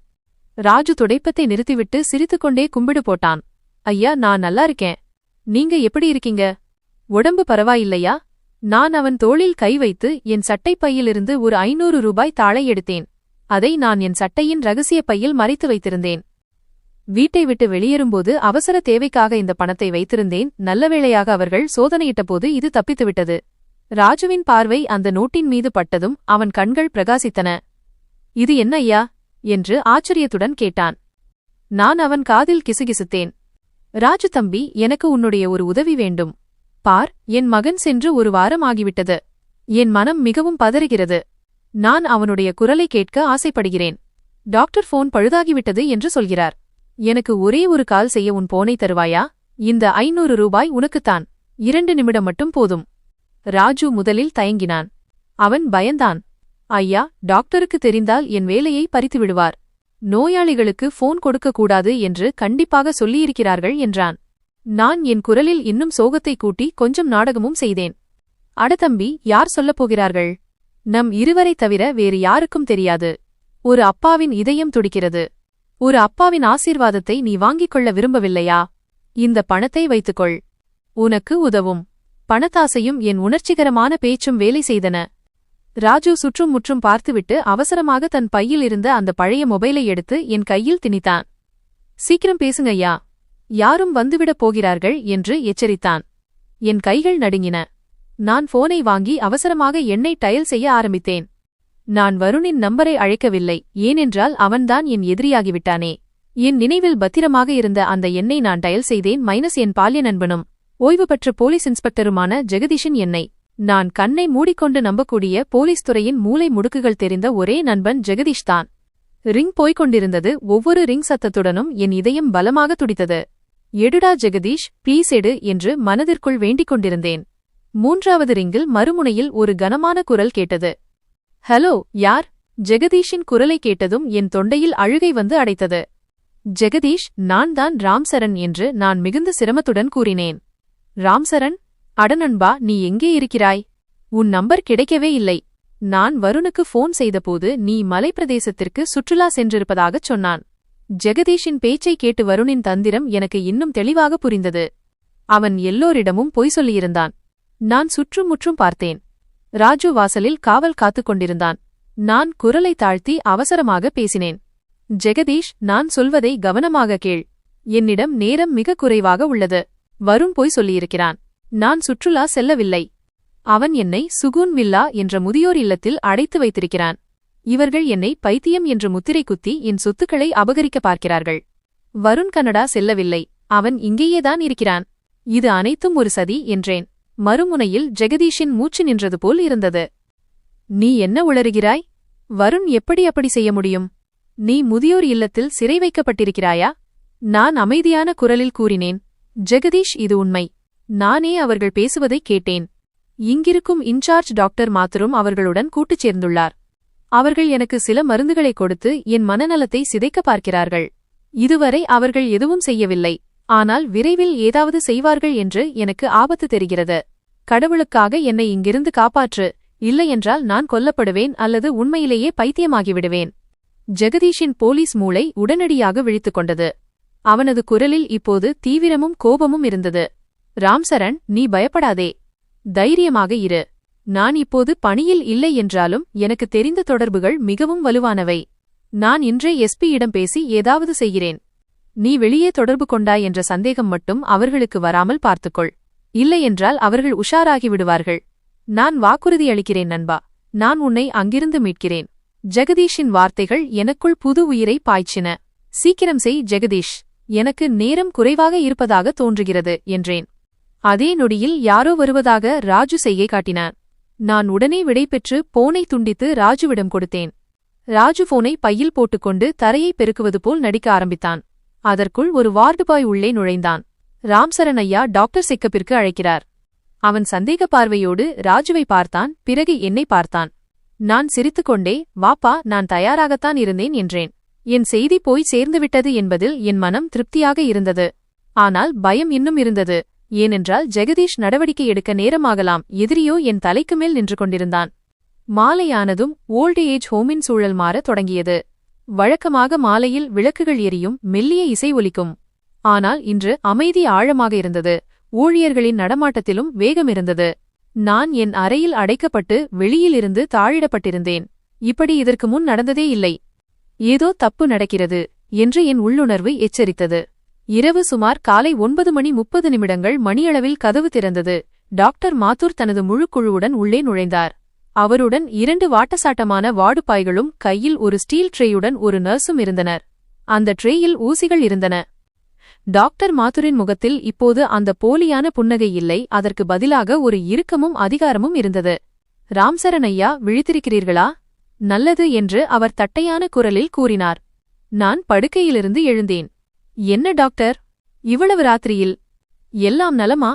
ராஜு துடைப்பத்தை நிறுத்திவிட்டு சிரித்துக்கொண்டே கும்பிடு போட்டான். ஐயா, நான் நல்லா இருக்கேன். நீங்க எப்படி இருக்கீங்க? உடம்பு பரவாயில்லையா? நான் அவன் தோளில் கை வைத்து என் சட்டைப் பையிலிருந்து ஒரு 500 ரூபாய் தாளை எடுத்தேன். அதை நான் என் சட்டையின் ரகசிய பையில் மறைத்து வைத்திருந்தேன். வீட்டை விட்டு வெளியேறும்போது அவசர தேவைக்காக இந்த பணத்தை வைத்திருந்தேன். நல்லவேளையாக அவர்கள் சோதனையிட்டபோது இது தப்பித்துவிட்டது. ராஜுவின் பார்வை அந்த நோட்டின் மீது பட்டதும் அவன் கண்கள் பிரகாசித்தன. இது என்ன ஐயா என்று ஆச்சரியத்துடன் கேட்டான். நான் அவன் காதில் கிசுகிசுத்தேன். ராஜு தம்பி, எனக்கு உன்னுடைய ஒரு உதவி வேண்டும். பார், என் மகன் சென்று ஒரு வாரம் ஆகிவிட்டது. என் மனம் மிகவும் பதறுகிறது. நான் அவனுடைய குரலை கேட்க ஆசைப்படுகிறேன். டாக்டர் போன் பழுதாகிவிட்டது என்று சொல்கிறார். எனக்கு ஒரே ஒரு கால் செய்ய உன் போனை தருவாயா? இந்த 500 ரூபாய் உனக்குத்தான். 2 நிமிடம் மட்டும் போதும். ராஜு முதலில் தயங்கினான். அவன் பயந்தான். ஐயா, டாக்டருக்கு தெரிந்தால் என் வேலையை பறித்து விடுவார். நோயாளிகளுக்கு போன் கொடுக்கக்கூடாது என்று கண்டிப்பாக சொல்லியிருக்கிறார்கள் என்றான். நான் என் குரலில் இன்னும் சோகத்தை கூட்டி கொஞ்சம் நாடகமும் செய்தேன். அட தம்பி, யார் சொல்லப் போகிறார்கள்? நம் இருவரைத் தவிர வேறு யாருக்கும் தெரியாது. ஒரு அப்பாவின் இதயம் துடிக்கிறது. ஒரு அப்பாவின் ஆசீர்வாதத்தை நீ வாங்கிக் கொள்ள விரும்பவில்லையா? இந்த பணத்தை வைத்துக்கொள். உனக்கு உதவும். பணத்தாசையும் என் உணர்ச்சிகரமான பேச்சும் வேலை செய்தன. ராஜு சுற்றும் முற்றும் பார்த்துவிட்டு அவசரமாக தன் பையில் இருந்த அந்த பழைய மொபைலை எடுத்து என் கையில் திணித்தான். சீக்கிரம் பேசுங்கய்யா, யாரும் வந்துவிடப் போகிறார்கள் என்று எச்சரித்தான். என் கைகள் நடுங்கின. நான் போனை வாங்கி அவசரமாக எண்ணை டயல் செய்ய ஆரம்பித்தேன். நான் வருணின் நம்பரை அழைக்கவில்லை, ஏனென்றால் அவன்தான் என் எதிரியாகிவிட்டானே. என் நினைவில் பத்திரமாக இருந்த அந்த எண்ணை நான் டயல் செய்தேன். என் பால்ய நண்பனும் ஓய்வு பெற்ற போலீஸ் இன்ஸ்பெக்டருமான ஜெகதீஷின் எண்ணை. நான் கண்ணை மூடிக்கொண்டு நம்பக்கூடிய போலீஸ் துறையின் மூலை முடுக்குகள் தெரிந்த ஒரே நண்பன் ஜெகதீஷ் தான். ரிங் போய்க் கொண்டிருந்தது. ஒவ்வொரு ரிங் சத்தத்துடனும் என் இதயம் பலமாக துடித்தது. எடுடா ஜெகதீஷ், ப்ளீஸ் எடு என்று மனதிற்குள் வேண்டிக் கொண்டிருந்தேன். 3வது ரிங்கில் மறுமுனையில் ஒரு கனமான குரல் கேட்டது. ஹலோ, யார்? ஜெகதீஷின் குரலை கேட்டதும் என் தொண்டையில் அழுகை வந்து அடைத்தது. ஜெகதீஷ், நான் தான் ராம்சரண் என்று நான் மிகுந்த சிரமத்துடன் கூறினேன். ராம்சரண்? அடநண்பா, நீ எங்கே இருக்கிறாய்? உன் நம்பர் கிடைக்கவே இல்லை. நான் வருணுக்கு போன் செய்தபோது நீ மலைப்பிரதேசத்திற்கு சுற்றுலா சென்றிருப்பதாகச் சொன்னான். ஜெகதீஷின் பேச்சை கேட்டு வருணின் தந்திரம் எனக்கு இன்னும் தெளிவாக புரிந்தது. அவன் எல்லோரிடமும் பொய் சொல்லியிருந்தான். நான் சுற்றுமுற்றும் பார்த்தேன். ராஜு வாசலில் காவல் காத்துக் கொண்டிருந்தான். நான் குரலை தாழ்த்தி அவசரமாக பேசினேன். ஜெகதீஷ், நான் சொல்வதை கவனமாக கேள். என்னிடம் நேரம் மிக குறைவாக உள்ளது. வருண் பொய் சொல்லியிருக்கிறான். நான் சுற்றுலா செல்லவில்லை. அவன் என்னை சுகூன் வில்லா என்ற முதியோர் இல்லத்தில் அடைத்து வைத்திருக்கிறான். இவர்கள் என்னை பைத்தியம் என்று முத்திரை குத்தி என் சொத்துக்களை அபகரிக்க பார்க்கிறார்கள். வருண் கனடா செல்லவில்லை. அவன் இங்கேயேதான் இருக்கிறான். இது அனைத்தும் ஒரு சதி என்றேன். மறுமுனையில் ஜெகதீஷின் மூச்சு நின்றது போல் இருந்தது. நீ என்ன உளறுகிறாய்? வருண் எப்படி அப்படி செய்ய முடியும்? நீ முதியோர் இல்லத்தில் சிறை வைக்கப்பட்டிருக்கிறாயா? நான் அமைதியான குரலில் கூறினேன். ஜெகதீஷ், இது உண்மை. நானே அவர்கள் பேசுவதைக் கேட்டேன். இங்கிருக்கும் இன்சார்ஜ் டாக்டர் மாத்தரும் அவர்களுடன் கூட்டுச் சேர்ந்துள்ளார். அவர்கள் எனக்கு சில மருந்துகளை கொடுத்து என் மனநலத்தை சிதைக்க பார்க்கிறார்கள். இதுவரை அவர்கள் எதுவும் செய்யவில்லை. ஆனால் விரைவில் ஏதாவது செய்வார்கள் என்று எனக்கு ஆபத்து தெரிகிறது. கடவுளுக்காக என்னை இங்கிருந்து காப்பாற்று. இல்லையென்றால் நான் கொல்லப்படுவேன் அல்லது உண்மையிலேயே பைத்தியமாகிவிடுவேன். ஜெகதீஷின் போலீஸ் மூளை உடனடியாக விழித்துக் கொண்டது. அவனது குரலில் இப்போது தீவிரமும் கோபமும் இருந்தது. ராம்சரண், நீ பயப்படாதே. தைரியமாக இரு. நான் இப்போது பணியில் இல்லை என்றாலும் எனக்கு தெரிந்த தொடர்புகள் மிகவும் வலுவானவை. நான் இன்றே எஸ்பியிடம் பேசி ஏதாவது செய்கிறேன். நீ வெளியே தொடர்பு கொண்டாய் என்ற சந்தேகம் மட்டும் அவர்களுக்கு வராமல் பார்த்துக்கொள். இல்லையென்றால் அவர்கள் உஷாராகி விடுவார்கள். நான் வாக்குறுதி அளிக்கிறேன் நண்பா. நான் உன்னை அங்கிருந்து மீட்கிறேன். ஜெகதீஷின் வார்த்தைகள் எனக்குள் புது உயிரை பாய்ச்சின. சீக்கிரம் செய் ஜெகதீஷ். எனக்கு நேரம் குறைவாக இருப்பதாக தோன்றுகிறது என்றேன். அதே நொடியில் யாரோ வருவதாக ராஜு செய்கை காட்டினான். நான் உடனே விடைபெற்று போனை துண்டித்து ராஜுவிடம் கொடுத்தேன். ராஜு போனை பையில் போட்டுக்கொண்டு தரையை பெருக்குவது போல் நடிக்க ஆரம்பித்தான். அதற்குள் ஒரு வார்டு பாய் உள்ளே நுழைந்தான். ராம்சரண் ஐயா டாக்டர் செக்கப்பிற்கு அழைக்கிறார். அவன் சந்தேக பார்வையோடு ராஜுவை பார்த்தான். பிறகு என்னை பார்த்தான். நான் சிரித்துக்கொண்டே, வாப்பா, நான் தயாராகத்தான் இருந்தேன் என்றேன். என் செய்தி போய் சேர்ந்துவிட்டது என்பதில் என் மனம் திருப்தியாக இருந்தது. ஆனால் பயம் இன்னும் இருந்தது. ஏனென்றால் ஜெகதீஷ் நடவடிக்கை எடுக்க நேரமாகலாம். எதிரியோ என் தலைக்கு மேல் நின்று கொண்டிருந்தான். மாலையானதும் ஓல்டு ஏஜ் ஹோமின் சூழல் மாறத் தொடங்கியது. வழக்கமாக மாலையில் விளக்குகள் எரியும், மெல்லிய இசை ஒலிக்கும். ஆனால் இன்று அமைதி ஆழமாக இருந்தது. ஊழியர்களின் நடமாட்டத்திலும் வேகமிருந்தது. நான் என் அறையில் அடைக்கப்பட்டு வெளியிலிருந்து தாழிடப்பட்டிருந்தேன். இப்படி இதற்கு முன் நடந்ததே இல்லை. ஏதோ தப்பு நடக்கிறது என்று என் உள்ளுணர்வு எச்சரித்தது. இரவு சுமார் காலை 9:30 மணியளவில் கதவு திறந்தது. டாக்டர் மாத்தூர் தனது முழு குழுவுடன் உள்ளே நுழைந்தார். அவருடன் 2 வாட்டசாட்டமான வார்டுபாய்களும் கையில் ஒரு ஸ்டீல் ட்ரேயுடன் ஒரு நர்ஸும் இருந்தனர். அந்த ட்ரேயில் ஊசிகள் இருந்தன. டாக்டர் மாத்தூரின் முகத்தில் இப்போது அந்த போலியான புன்னகை இல்லை. அதற்கு பதிலாக ஒரு இறுக்கமும் அதிகாரமும் இருந்தது. ராம்சரண் ஐயா, விழித்திருக்கிறீர்களா? நல்லது என்று அவர் தட்டையான குரலில் கூறினார். நான் படுக்கையிலிருந்து எழுந்தேன். என்ன டாக்டர், இவ்வளவு ராத்திரியில்? எல்லாம் நலமா?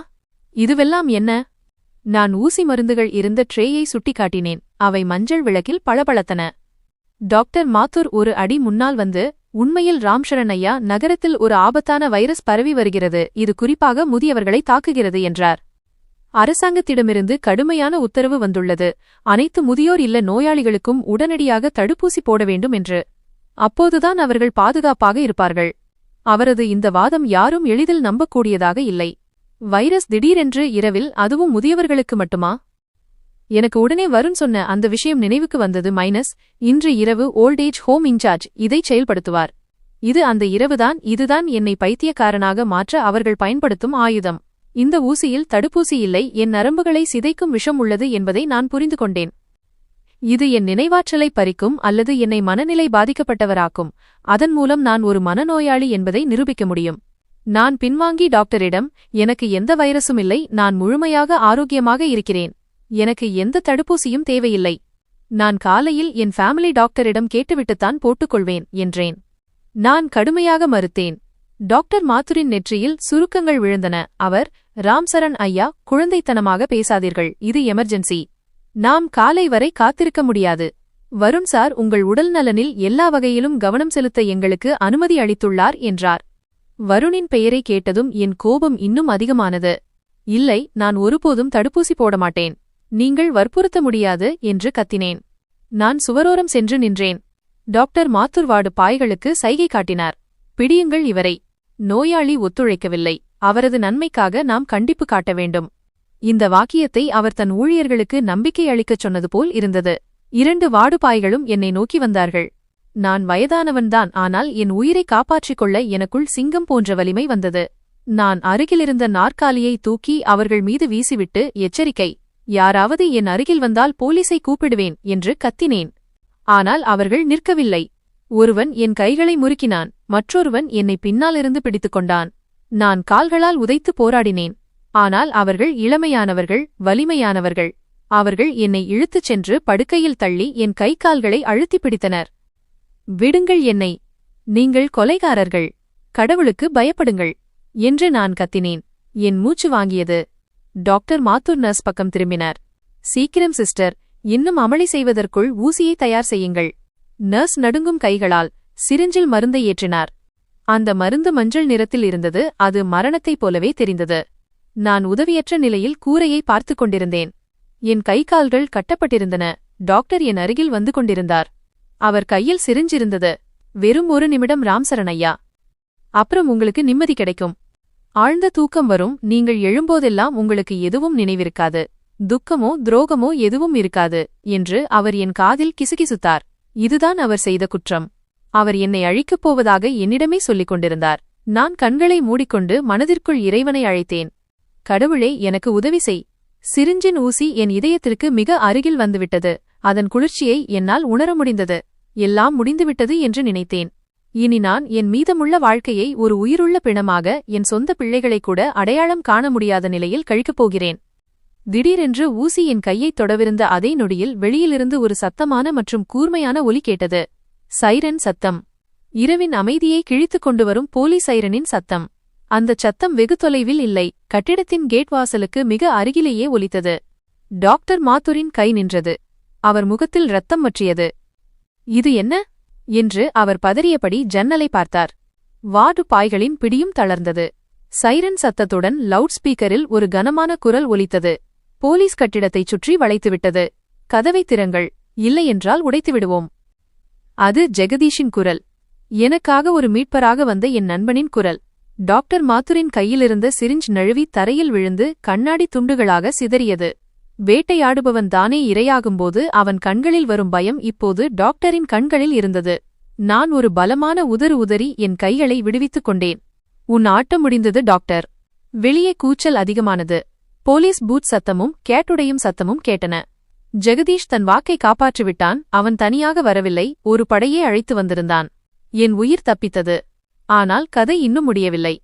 இதுவெல்லாம் என்ன? நான் ஊசி மருந்துகள் இருந்த ட்ரேயை சுட்டிக்காட்டினேன். அவை மஞ்சள் விளக்கில் பளபளத்தன. டாக்டர் மாத்தூர் ஒரு அடி முன்னால் வந்து, உண்மையில் ராம்சரண் ஐயா, நகரத்தில் ஒரு ஆபத்தான வைரஸ் பரவி வருகிறது. இது குறிப்பாக முதியவர்களை தாக்குகிறது என்றார். அரசாங்கத்திடமிருந்து கடுமையான உத்தரவு வந்துள்ளது. அனைத்து முதியோர் இல்ல நோயாளிகளுக்கும் உடனடியாக தடுப்பூசி போட வேண்டும் என்று. அப்போதுதான் அவர்கள் பாதுகாப்பாக இருப்பார்கள். அவரது இந்த வாதம் யாரும் எளிதில் நம்பக்கூடியதாக இல்லை. வைரஸ் திடீரென்று இரவில், அதுவும் முதியவர்களுக்கு மட்டுமா? எனக்கு உடனே வருண் சொன்ன அந்த விஷயம் நினைவுக்கு வந்தது. இன்று இரவு ஓல்டேஜ் ஹோம் இன்சார்ஜ் இதைச் செயல்படுத்துவார். இது அந்த இரவுதான். இதுதான் என்னை பைத்தியக்காரனாக மாற்ற அவர்கள் பயன்படுத்தும் ஆயுதம். இந்த ஊசியில் தடுப்பூசி இல்லை, என் நரம்புகளை சிதைக்கும் விஷம் உள்ளது என்பதை நான் புரிந்து கொண்டேன். இது என் நினைவாற்றலை பறிக்கும் அல்லது என்னை மனநிலை பாதிக்கப்பட்டவராக்கும். அதன் மூலம் நான் ஒரு மனநோயாளி என்பதை நிரூபிக்க முடியும். நான் பின்வாங்கி டாக்டரிடம், எனக்கு எந்த வைரசும் இல்லை, நான் முழுமையாக ஆரோக்கியமாக இருக்கிறேன், எனக்கு எந்த தடுப்பூசியும் தேவையில்லை, நான் காலையில் என் ஃபேமிலி டாக்டரிடம் கேட்டுவிட்டுத்தான் போட்டுக்கொள்வேன் என்றேன். நான் கடுமையாக மறுத்தேன். டாக்டர் மாத்தூரின் நெற்றியில் சுருக்கங்கள் விழுந்தன. அவர், ராம்சரண் ஐயா, குழந்தைத்தனமாக பேசாதீர்கள், இது எமர்ஜென்சி. நாம் காலை வரை காத்திருக்க முடியாது. வருண் சார் உங்கள் உடல் நலனில் எல்லா வகையிலும் கவனம் செலுத்த எங்களுக்கு அனுமதி அளித்துள்ளார் என்றார். வருணின் பெயரை கேட்டதும் என் கோபம் இன்னும் அதிகமானது. இல்லை, நான் ஒருபோதும் தடுப்பூசி போட மாட்டேன். நீங்கள் வற்புறுத்த முடியாது என்று கத்தினேன். நான் சுவரோரம் சென்று நின்றேன். டாக்டர் மாத்தூர் வார்டு பாய்களுக்கு சைகை காட்டினார். பிடியுங்கள் இவரை. நோயாளி ஒத்துழைக்கவில்லை. அவரது நன்மைக்காக நாம் கண்டிப்பு காட்ட வேண்டும். இந்த வாக்கியத்தை அவர் தன் ஊழியர்களுக்கு நம்பிக்கை அளிக்கச் சொன்னது போல் இருந்தது. 2 வார்டுபாய்களும் என்னை நோக்கி வந்தார்கள். நான் வயதானவன்தான், ஆனால் என் உயிரை காப்பாற்றிக் கொள்ள எனக்குள் சிங்கம் போன்ற வலிமை வந்தது. நான் அருகிலிருந்த நாற்காலியை தூக்கி அவர்கள் மீது வீசிவிட்டு, எச்சரிக்கை, யாராவது என் அருகில் வந்தால் போலீஸை கூப்பிடுவேன் என்று கத்தினேன். ஆனால் அவர்கள் நிற்கவில்லை. ஒருவன் என் கைகளை முறுக்கினான், மற்றொருவன் என்னை பின்னாலிருந்து பிடித்துக் கொண்டான். நான் கால்களால் உதைத்து போராடினேன். ஆனால் அவர்கள் இளமையானவர்கள், வலிமையானவர்கள். அவர்கள் என்னை இழுத்துச் சென்று படுக்கையில் தள்ளி என் கை கால்களை அழுத்தி பிடித்தனர். விடுங்கள் என்னை, நீங்கள் கொலைகாரர்கள், கடவுளுக்கு பயப்படுங்கள் என்று நான் கத்தினேன். என் மூச்சு வாங்கியது. டாக்டர் மாத்தூர் நர்ஸ் பக்கம் திரும்பினார். சீக்கிரம் சிஸ்டர், இன்னும் அமளி செய்வதற்குள் ஊசியை தயார் செய்யுங்கள். நர்ஸ் நடுங்கும் கைகளால் சிரிஞ்சில் மருந்தை ஏற்றினார். அந்த மருந்து மஞ்சள் நிறத்தில் இருந்தது. அது மரணத்தைப் போலவே தெரிந்தது. நான் உதவியற்ற நிலையில் கூரையை பார்த்துக் கொண்டிருந்தேன். என் கை கால்கள் கட்டப்பட்டிருந்தன. டாக்டர் என் அருகில் வந்து கொண்டிருந்தார். அவர் கையில் சிரிஞ்சிருந்தது. வெறும் 1 நிமிடம் ராம்சரண் ஐயா, அப்புறம் உங்களுக்கு நிம்மதி கிடைக்கும். ஆழ்ந்த தூக்கம் வரும். நீங்கள் எழும்போதெல்லாம் உங்களுக்கு எதுவும் நினைவிருக்காது. துக்கமோ துரோகமோ எதுவும் இருக்காது என்று அவர் என் காதில் கிசுகிசுத்தார். இதுதான் அவர் செய்த குற்றம். அவர் என்னை அழிக்கப் போவதாக என்னிடமே சொல்லிக் கொண்டிருந்தார். நான் கண்களை மூடிக்கொண்டு மனதிற்குள் இறைவனை அழைத்தேன். கடவுளே, எனக்கு உதவி செய். சிரிஞ்சின் ஊசி என் இதயத்திற்கு மிக அருகில் வந்துவிட்டது. அதன் குளிர்ச்சியை என்னால் உணர முடிந்தது. எல்லாம் முடிந்துவிட்டது என்று நினைத்தேன். இனி நான் என் மீதமுள்ள வாழ்க்கையை ஒரு உயிருள்ள பிணமாக, என் சொந்த பிள்ளைகளைக் கூட அடையாளம் காண முடியாத நிலையில் கழிக்கப் போகிறேன். திடீரென்று ஊசி என் கையைத் தொடவிருந்த அதே நொடியில் வெளியிலிருந்து ஒரு சத்தமான மற்றும் கூர்மையான ஒலி கேட்டது. சைரன் சத்தம். இரவின் அமைதியை கிழித்துக் கொண்டு வரும் போலீஸ் சைரனின் சத்தம். அந்தச் சத்தம் வெகு தொலைவில் இல்லை, கட்டிடத்தின் கேட் வாசலுக்கு மிக அருகிலேயே ஒலித்தது. டாக்டர் மாத்தூரின் கை நின்றது. அவர் முகத்தில் இரத்தம் வற்றியது. இது என்ன என்று அவர் பதறியபடி ஜன்னலை பார்த்தார். வார்டு பாய்களின் பிடியும் தளர்ந்தது. சைரன் சத்தத்துடன் லவுட் ஸ்பீக்கரில் ஒரு கனமான குரல் ஒலித்தது. போலீஸ் கட்டிடத்தைச் சுற்றி வளைத்துவிட்டது. கதவை திறங்கள், இல்லையென்றால் உடைத்துவிடுவோம். அது ஜெகதீஷின் குரல். எனக்காக ஒரு மீட்பராக வந்த என் நண்பனின் குரல். டாக்டர் மாத்துரின் கையிலிருந்த சிரிஞ்ச் நழுவி தரையில் விழுந்து கண்ணாடி துண்டுகளாக சிதறியது. வேட்டையாடுபவன் தானே இரையாகும்போது அவன் கண்களில் வரும் பயம் இப்போது டாக்டரின் கண்களில் இருந்தது. நான் ஒரு பலமான உதறி என் கைகளை விடுவித்துக் கொண்டேன். உன் ஆட்டம் முடிந்தது டாக்டர். வெளியே கூச்சல் அதிகமானது. போலீஸ் பூத் சத்தமும் கேட்டுடையும் சத்தமும் கேட்டன. ஜெகதீஷ் தன் வாக்கை காப்பாற்றிவிட்டான். அவன் தனியாக வரவில்லை, ஒரு படையே அழைத்து வந்திருந்தான். என் உயிர் தப்பித்தது. ஆனால் கதை இன்னும் முடியவில்லை.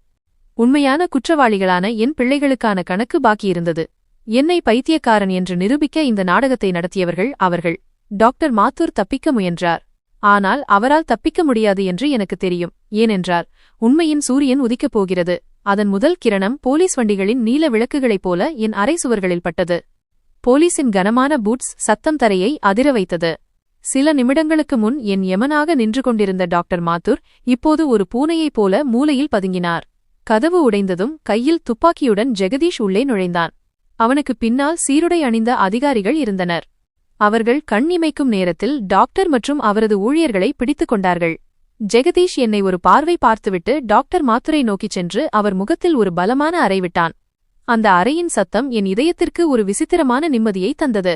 உண்மையான குற்றவாளிகளான என் பிள்ளைகளுக்கான கணக்கு பாக்கியிருந்தது. என்னை பைத்தியக்காரன் என்று நிரூபிக்க இந்த நாடகத்தை நடத்தியவர்கள் அவர்கள். டாக்டர் மாத்தூர் தப்பிக்க முயன்றார். ஆனால் அவரால் தப்பிக்க முடியாது என்று எனக்கு தெரியும். ஏனென்றால் உண்மையின் சூரியன் உதிக்கப் போகிறது. அதன் முதல் கிரணம் போலீஸ் வண்டிகளின் நீல விளக்குகளைப் போல என் அறை சுவர்களில் பட்டது. போலீசின் கனமான பூட்ஸ் சத்தம் தரையை அதிர வைத்தது. சில நிமிடங்களுக்கு முன் என் யமனாக நின்று கொண்டிருந்த டாக்டர் மாத்தூர் இப்போது ஒரு பூனையைப் போல மூலையில் பதுங்கினார். கதவு உடைந்ததும் கையில் துப்பாக்கியுடன் ஜெகதீஷ் உள்ளே நுழைந்தான். அவனுக்கு பின்னால் சீருடை அணிந்த அதிகாரிகள் இருந்தனர். அவர்கள் கண் இமைக்கும் நேரத்தில் டாக்டர் மற்றும் அவரது ஊழியர்களை பிடித்துக் கொண்டார்கள். ஜெகதீஷ் என்னை ஒரு பார்வை பார்த்துவிட்டு டாக்டர் மாத்துரை நோக்கிச் சென்று அவர் முகத்தில் ஒரு பலமான அறை விட்டான். அந்த அறையின் சத்தம் என் இதயத்திற்கு ஒரு விசித்திரமான நிம்மதியை தந்தது.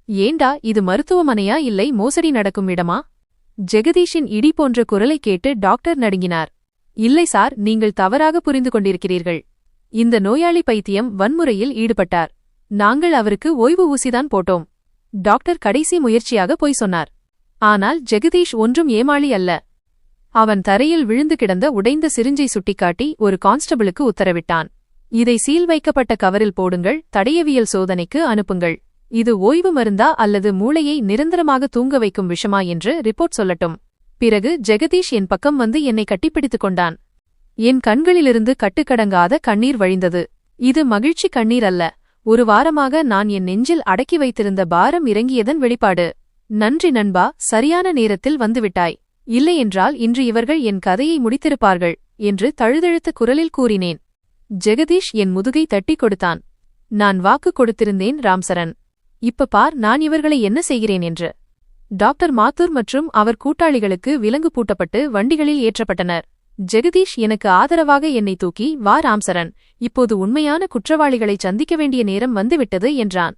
ஏண்டா, இது மருத்துவமனையா இல்லை மோசடி நடக்கும் இடமா? ஜெகதீஷின் இடி போன்ற குரலை கேட்டு டாக்டர் நடுங்கினார். இல்லை சார், நீங்கள் தவறாக புரிந்து கொண்டிருக்கிறீர்கள். இந்த நோயாளி பைத்தியம் வன்முறையில் ஈடுபட்டார். நாங்கள் அவருக்கு ஓய்வு ஊசிதான் போட்டோம். டாக்டர் கடைசி முயற்சியாக பொய் சொன்னார். ஆனால் ஜெகதீஷ் ஒன்றும் ஏமாளி அல்ல. அவன் தரையில் விழுந்து கிடந்த உடைந்த சிரிஞ்சை சுட்டிக்காட்டி ஒரு கான்ஸ்டபிளுக்கு உத்தரவிட்டான். இதை சீல் வைக்கப்பட்ட கவரில் போடுங்கள், தடயவியல் சோதனைக்கு அனுப்புங்கள். இது ஓய்வு மருந்தா அல்லது மூளையை நிரந்தரமாக தூங்க வைக்கும் விஷமா என்று ரிப்போர்ட் சொல்லட்டும். பிறகு ஜெகதீஷ் என் பக்கம் வந்து என்னை கட்டிப்பிடித்துக் கொண்டான். என் கண்களிலிருந்து கட்டுக்கடங்காத கண்ணீர் வழிந்தது. இது மகிழ்ச்சி கண்ணீர் அல்ல. ஒரு வாரமாக நான் என் நெஞ்சில் அடக்கி வைத்திருந்த பாரம் இறங்கியதன் வெளிப்பாடு. நன்றி நண்பா, சரியான நேரத்தில் வந்துவிட்டாய். இல்லையென்றால் இன்று இவர்கள் என் கதையை முடித்திருப்பார்கள் என்று தழுதழுத்த குரலில் கூறினேன். ஜெகதீஷ் என் முதுகை தட்டி கொடுத்தான். நான் வாக்கு கொடுத்திருந்தேன் ராம்சரன். இப்ப பார் நான் இவர்களை என்ன செய்கிறேன் என்று. டாக்டர் மாத்தூர் மற்றும் அவர் கூட்டாளிகளுக்கு விலங்கு பூட்டப்பட்டு வண்டிகளில் ஏற்றப்பட்டனர். ஜெகதீஷ் எனக்கு ஆதரவாக என்னை தூக்கி, வா ராம்சரன், இப்போது உண்மையான குற்றவாளிகளை சந்திக்க வேண்டிய நேரம் வந்துவிட்டது என்றான்.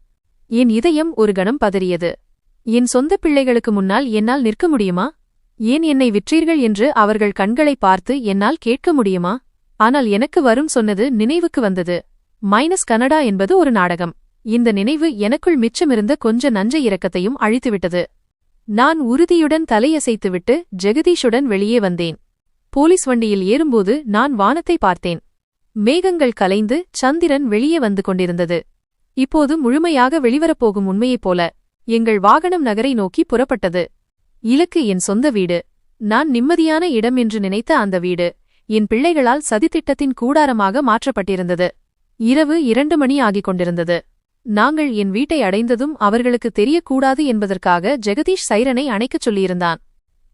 என் இதயம் ஒரு கணம் பதறியது. என் சொந்த பிள்ளைகளுக்கு முன்னால் என்னால் நிற்க முடியுமா? ஏன் என்னை விற்றீர்கள் என்று அவர்கள் கண்களை பார்த்து என்னால் கேட்க முடியுமா? ஆனால் எனக்கு வரும் சொன்னது நினைவுக்கு வந்தது. மைனஸ் கனடா என்பது ஒரு நாடகம். இந்த நினைவு எனக்குள் மிச்சமிருந்த கொஞ்ச நஞ்ச இரக்கத்தையும் அழித்துவிட்டது. நான் உறுதியுடன் தலையசைத்துவிட்டு ஜெகதீஷுடன் வெளியே வந்தேன். போலீஸ் வண்டியில் ஏறும்போது நான் வானத்தை பார்த்தேன். மேகங்கள் கலைந்து சந்திரன் வெளியே வந்து கொண்டிருந்தது. இப்போது முழுமையாக வெளிவரப்போகும் உண்மையைப் போல எங்கள் வாகனம் நகரை நோக்கி புறப்பட்டது. இலக்கு என் சொந்த வீடு. நான் நிம்மதியான இடம் என்று நினைத்த அந்த வீடு என் பிள்ளைகளால் சதித்திட்டத்தின் கூடாரமாக மாற்றப்பட்டிருந்தது. இரவு 2 மணி ஆகிக் கொண்டிருந்தது. நாங்கள் என் வீட்டை அடைந்ததும் அவர்களுக்கு தெரியக்கூடாது என்பதற்காக ஜெகதீஷ் சைரனை அணைக்கச் சொல்லியிருந்தான்.